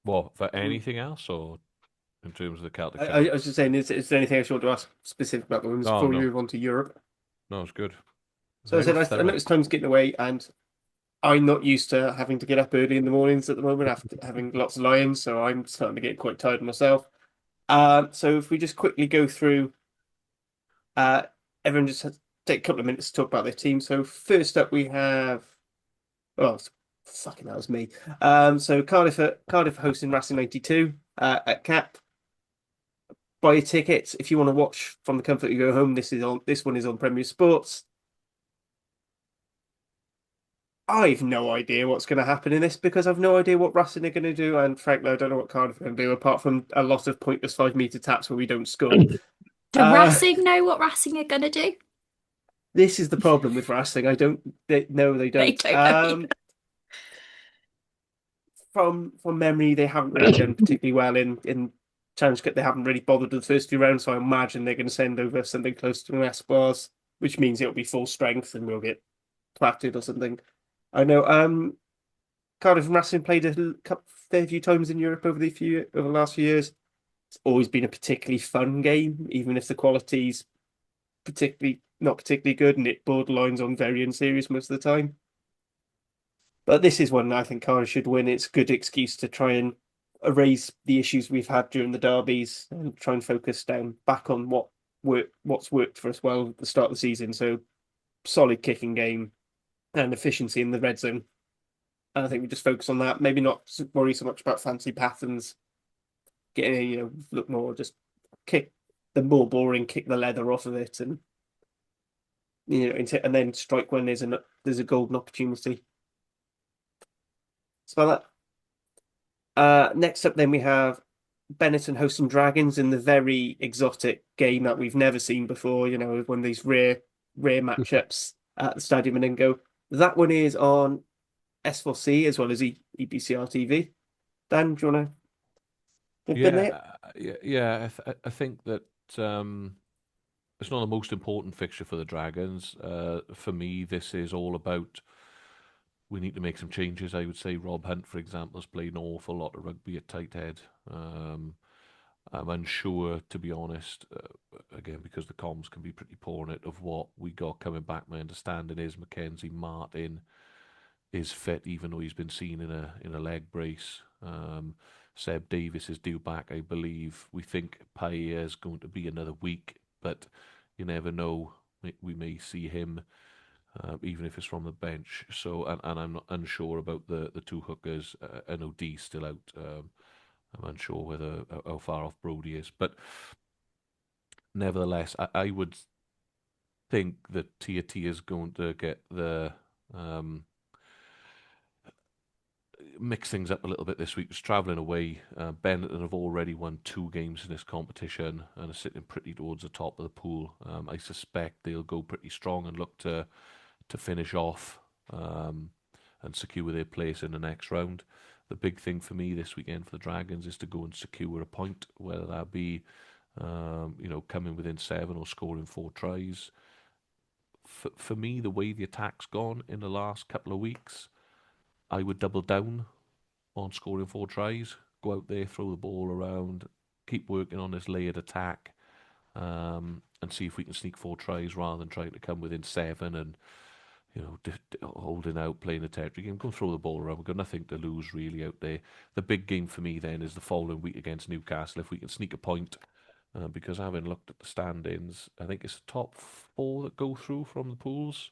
What, for anything else, or in terms of the Celtic I Challenge? was just saying, is there anything else you want to ask specific about the women's No, before we no. move on to Europe? No, it's good. So I Very said, I know thorough. it's time's getting away, and I'm not used to having to get up early in the mornings at the moment after having lots of lions, so I'm starting to get quite tired myself. So if we just quickly go through, uh, everyone just has to take a couple of minutes to talk about their team. So first up, we have, oh, fucking that was me. So Cardiff hosting Racing 92 at Cap. Buy your tickets if you want to watch from the comfort you go home. This one is on Premier Sports. I've no idea what's going to happen in this because I've no idea what Racing are going to do, and frankly, I don't know what Cardiff are going to do apart from a lot of pointless 5 meter taps where we don't score. Do Racing know what Racing are going to do? This is the problem with Racing. No, they They don't. don't know either. From memory, they haven't really done particularly well in Challenge Cup. They haven't really bothered the first few rounds, so I imagine they're going to send over something close to an Espoirs, which means it'll be full strength and we'll get platted or something. I know. Cardiff and Racing played a fair few times in Europe over the last few years. It's always been a particularly fun game, even if the quality's not particularly good and it borderlines on very unserious most of the time. But this is one I think Cardiff should win. It's a good excuse to try and erase the issues we've had during the derbies and try and focus down back on what's worked for us well at the start of the season. So solid kicking game and efficiency in the red zone. And I think we just focus on that. Maybe not worry so much about fancy patterns. Getting look more just kick the more boring, kick the leather off of it, and and then strike when there's a golden opportunity. It's about that. Next up, then we have Benetton hosting Dragons in the very exotic game that we've never seen before. One of these rare matchups at the Stadium in Ingo. That one is on S4C as well as EBCR TV. Dan, do you want to jump in there? Yeah. I think that it's not the most important fixture for the Dragons. For me, this is all about we need to make some changes. I would say Rob Hunt, for example, has played an awful lot of rugby at tight head. I'm unsure, to be honest, again, because the comms can be pretty poor on it, of what we got coming back. My understanding is Mackenzie Martin is fit, even though he's been seen in a leg brace. Seb Davis is due back, I believe. We think Paella is going to be another week, but you never know. We may see him, even if it's from the bench. So, and I'm not unsure about the two hookers. NOD still out. I'm unsure whether how far off Brody is, but nevertheless, I would think that TAT is going to get the mix things up a little bit this week. It's travelling away. Benetton have already won 2 games in this competition and are sitting pretty towards the top of the pool. I suspect they'll go pretty strong and look to finish off and secure their place in the next round. The big thing for me this weekend for the Dragons is to go and secure a point, whether that be coming within 7 or scoring 4 tries. For me, the way the attack's gone in the last couple of weeks, I would double down on scoring 4 tries. Go out there, throw the ball around, keep working on this layered attack, and see if we can sneak 4 tries rather than trying to come within 7 and holding out, playing a territory game. Go throw the ball around. We've got nothing to lose really out there. The big game for me then is the following week against Newcastle. If we can sneak a point, because having looked at the standings, I think it's the top 4 that go through from the pools.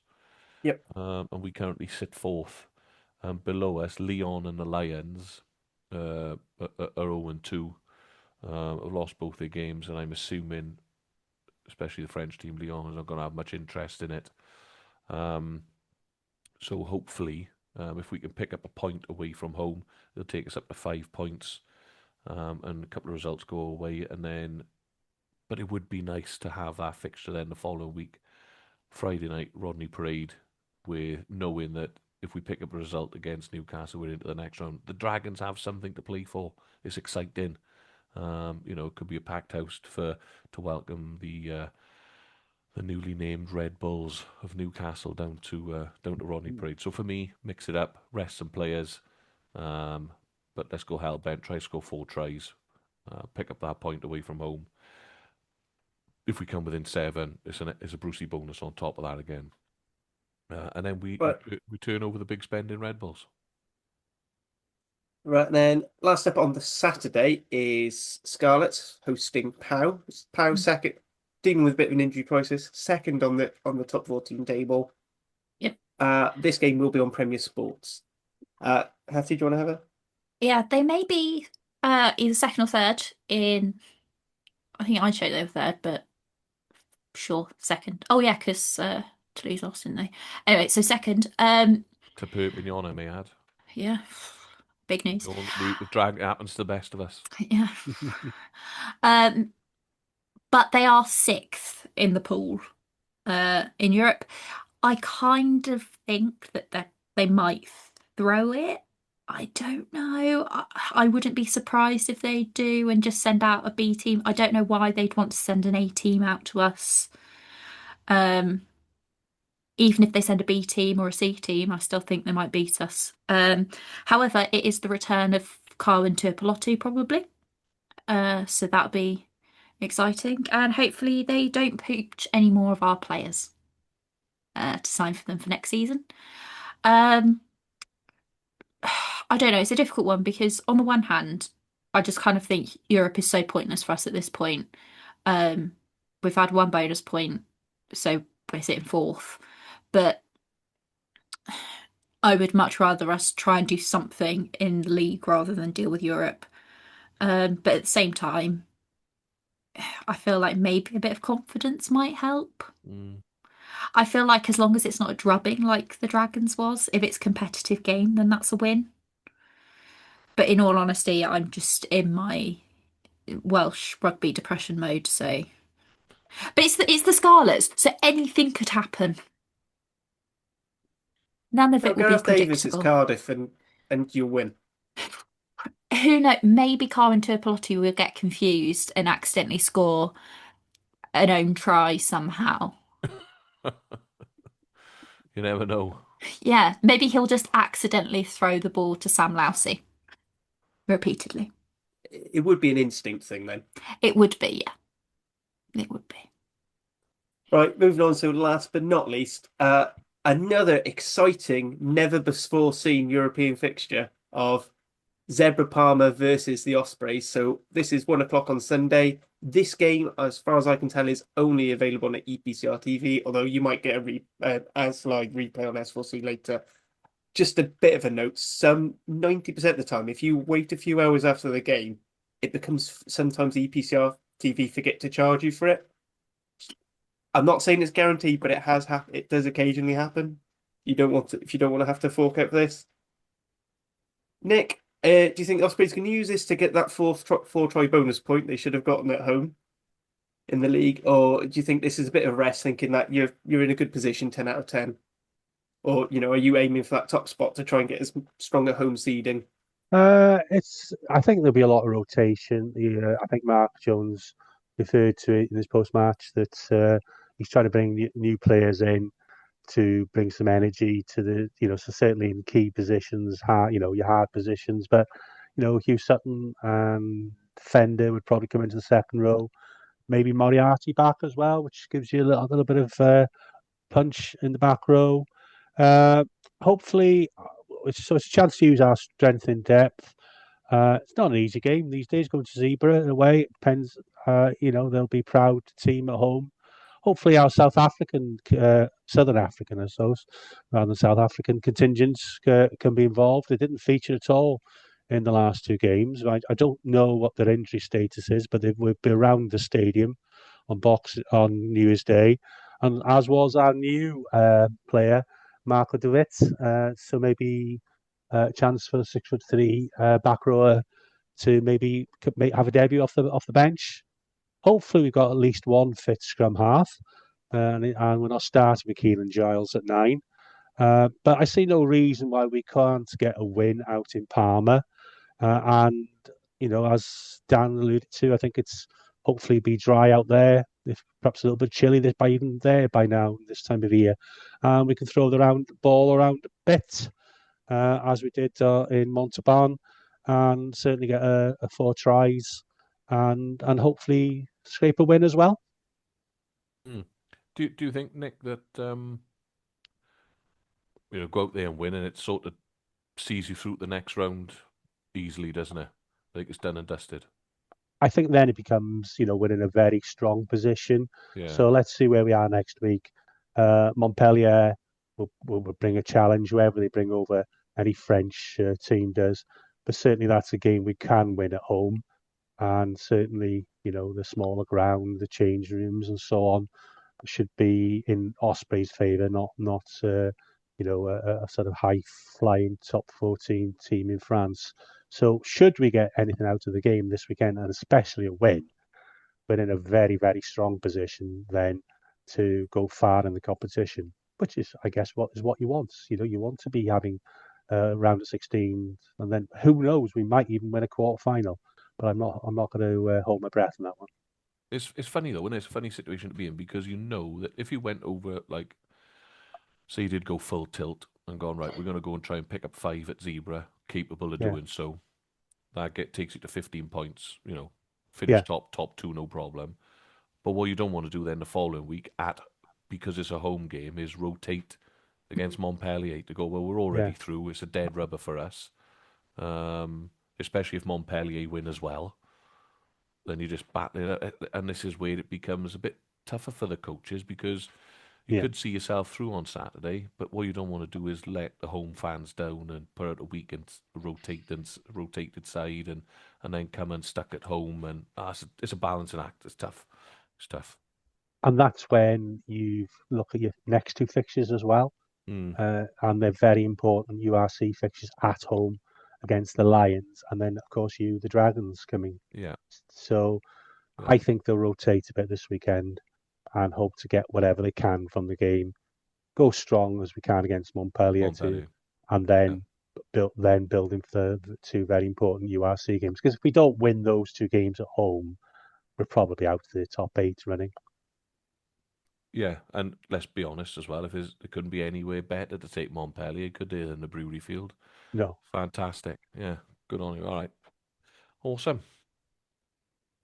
Yep. And we currently sit 4th. Below us, Leon and the Lions are 0-2. Have lost both their games, and I'm assuming, especially the French team, Leon is not going to have much interest in it. So hopefully, if we can pick up a point away from home, it'll take us up to 5 points, and a couple of results go away, but it would be nice to have that fixture then the following week, Friday night, Rodney Parade, with knowing that if we pick up a result against Newcastle, we're into the next round. The Dragons have something to play for. It's exciting. It could be a packed house to welcome the newly named Red Bulls of Newcastle down to Rodney Parade. So for me, mix it up, rest some players, but let's go hell bent. Try to score 4 tries, pick up that point away from home. If we come within 7, it's a Brucey bonus on top of that again. And then we turn over the big spending Red Bulls. Right, then last up on the Saturday is Scarlets hosting POW. POW second, dealing with a bit of an injury crisis, second on the top 14 table. Yep. This game will be on Premier Sports. Hattie, do you want to have a? Yeah, they may be either second or third in. I think I showed they were third, but sure, second. Oh yeah, because Toulouse lost, didn't they? Anyway, so second. To Perpignan, I may add. Yeah, big news. The drag happens to the best of us. Yeah. But they are 6th in the pool in Europe. I kind of think that they might throw it. I don't know. I wouldn't be surprised if they do and just send out a B team. I don't know why they'd want to send an A team out to us. Even if they send a B team or a C team, I still think they might beat us. However, it is the return of Carwyn Turpolotu probably. So that'll be exciting. And hopefully they don't poach any more of our players to sign for them for next season. I don't know. It's a difficult one because on the one hand, I just kind of think Europe is so pointless for us at this point. Um, we've had one bonus point, so we're sitting fourth. But I would much rather us try and do something in the league rather than deal with Europe. But at the same time, I feel like maybe a bit of confidence might help. Mm. I feel like as long as it's not a drubbing like the Dragons was, if it's a competitive game, then that's a win. But in all honesty, I'm just in my Welsh rugby depression mode, so. But it's the Scarlets, so anything could happen. None of Now, it will be Gareth Davis is predictable. Cardiff, and you win. Who knows? Maybe Carwyn Turpalotti will get confused and accidentally score an own try somehow. You never know. Yeah, maybe he'll just accidentally throw the ball to Sam Lousy repeatedly. It would be an instinct thing then. It would be, yeah. It would be. Right, moving on to last but not least, another exciting, never before seen European fixture of Zebra Parma versus the Ospreys. So this is 1 o'clock on Sunday. This game, as far as I can tell, is only available on EPCR TV, although you might get a slide replay on S4C later. Just a bit of a note, some 90% of the time, if you wait a few hours after the game, it becomes sometimes EPCR TV forget to charge you for it. I'm not saying it's guaranteed, but it does occasionally happen. If you don't want to have to fork out for this. Nick, do you think Ospreys can use this to get that four try bonus point they should have gotten at home in the league, or do you think this is a bit of rest, thinking that you're in a good position, 10 out of 10, or are you aiming for that top spot to try and get as strong a home seeding? I think there'll be a lot of rotation. I think Mark Jones referred to it in his post-match that he's trying to bring new players in to bring some energy to so certainly in key positions, your hard positions. But, Hugh Sutton and Fender would probably come into the second row. Maybe Moriarty back as well, which gives you a little bit of punch in the back row. Uh, Hopefully, it's a chance to use our strength in depth. It's not an easy game these days going to Zebra in a way. It depends. They'll be proud team at home. Hopefully, our Southern African, I suppose, rather than South African contingents can be involved. They didn't feature at all in the last two games. I don't know what their injury status is, but they will be around the stadium on New Year's Day, and as was our new player Marco De Witt. So maybe a chance for the 6'3" back rower to maybe have a debut off the bench. Hopefully, we've got at least one fit scrum half, and we're not starting with Keelan Giles at 9. But I see no reason why we can't get a win out in Parma. And as Dan alluded to, I think it's hopefully be dry out there, if perhaps a little bit chilly by even there by now this time of year, and we can throw the ball around a bit as we did in Montauban, and certainly get a 4 tries and hopefully scrape a win as well. Mm. Do you think, Nick, that go out there and win, and it sort of sees you through the next round easily, doesn't it? Like it's done and dusted. I think then it becomes, we're in a very strong position. Yeah. So let's see where we are next week. Montpellier will bring a challenge, wherever they bring over any French team does. But certainly that's a game we can win at home. And certainly, the smaller ground, the change rooms and so on should be in Osprey's favour, not a sort of high-flying top 14 team in France. So should we get anything out of the game this weekend, and especially a win, we're in a very, very strong position then to go far in the competition, which is, I guess, what you want. You want to be having round of 16, and then who knows, we might even win a quarter final. But I'm not going to hold my breath on that one. It's funny though, and it's a funny situation to be in, because you know that if you went over, like, say you did go full tilt and gone, right, we're going to go and try and pick up 5 at Zebra, capable of doing so, takes you to 15 points, finish top 2, no problem. But what you don't want to do then the following week, because it's a home game, is rotate against Montpellier to go, well, we're already through, it's a dead rubber for us. especially if Montpellier win as well. Then you're just battling it, and this is where it becomes a bit tougher for the coaches because you Yeah. could see yourself through on Saturday, but what you don't want to do is let the home fans down and put out a week and rotated side and then come and stuck at home, and it's a balancing act. It's tough. It's tough. And that's when you look at your next two fixtures as well. And they're very important URC fixtures at home against the Lions, and then of course the Dragons coming. Yeah. So Yeah. I think they'll rotate a bit this weekend and hope to get whatever they can from the game. Go strong as we can against Montpellier too, and then building for the two very important URC games. Because if we don't win those two games at home, we're probably out of the top 8 running. Yeah, and let's be honest as well. It couldn't be anywhere better to take Montpellier, could they, than the Brewery Field? No. Fantastic. Yeah, good on you. All right, awesome.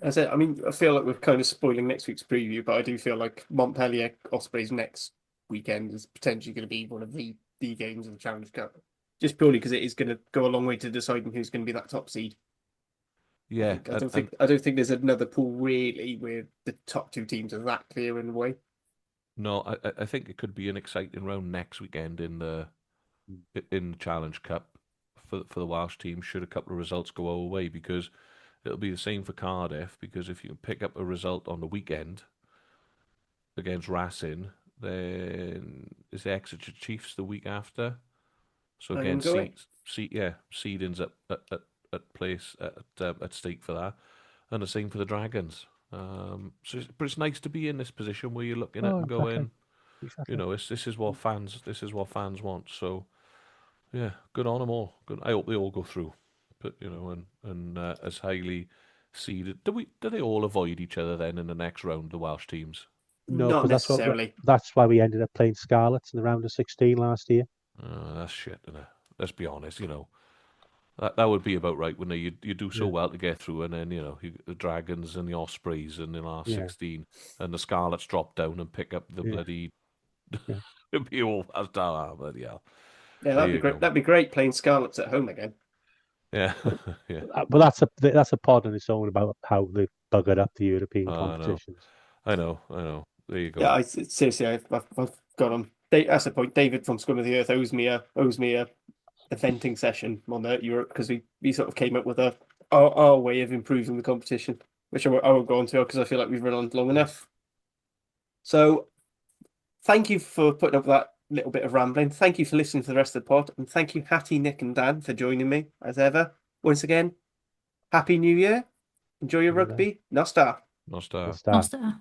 As I mean, I feel like we're kind of spoiling next week's preview, but I do feel like Montpellier Ospreys next weekend is potentially going to be one of the games of the Challenge Cup, just purely because it is going to go a long way to deciding who's going to be that top seed. Yeah, I don't think there's another pool really where the top two teams are that clear in a way. No, I think it could be an exciting round next weekend in the Challenge Cup for the Welsh team. Should a couple of results go our way, because it'll be the same for Cardiff. Because if you can pick up a result on the weekend against Racing, then is the Exeter Chiefs the week after. So again, seedings at place at stake for that, and the same for the Dragons. But it's nice to be in this position where you're looking at and going, exactly. this is what fans want. So yeah, good on them all. Good. I hope they all go through. But and as highly seeded, do they all avoid each other then in the next round? The Welsh teams? No, Not because necessarily. That's why we ended up playing Scarlets in the round of 16 last year. That's shit, isn't it? Let's be honest. That would be about right, wouldn't it? You do so well to get through, and then the Dragons and the Ospreys in the last 16, and the Scarlets drop down and pick up the bloody. It'd be all bloody hell. Yeah, that'd be great. That'd be great playing Scarlets at home again. Yeah, yeah. But that's a pod on its own about how they buggered up the European competitions. I know. There you go. Yeah, seriously, I've got on. That's the point. David from Scum of the Earth owes me a venting session on Europe, because we sort of came up with our way of improving the competition, which I won't go on to because I feel like we've run on long enough. So thank you for putting up with that little bit of rambling. Thank you for listening to the rest of the pod, and thank you, Hattie, Nick, and Dan, for joining me as ever. Once again, Happy New Year. Enjoy your rugby. Nostar. Nostar. Nostar.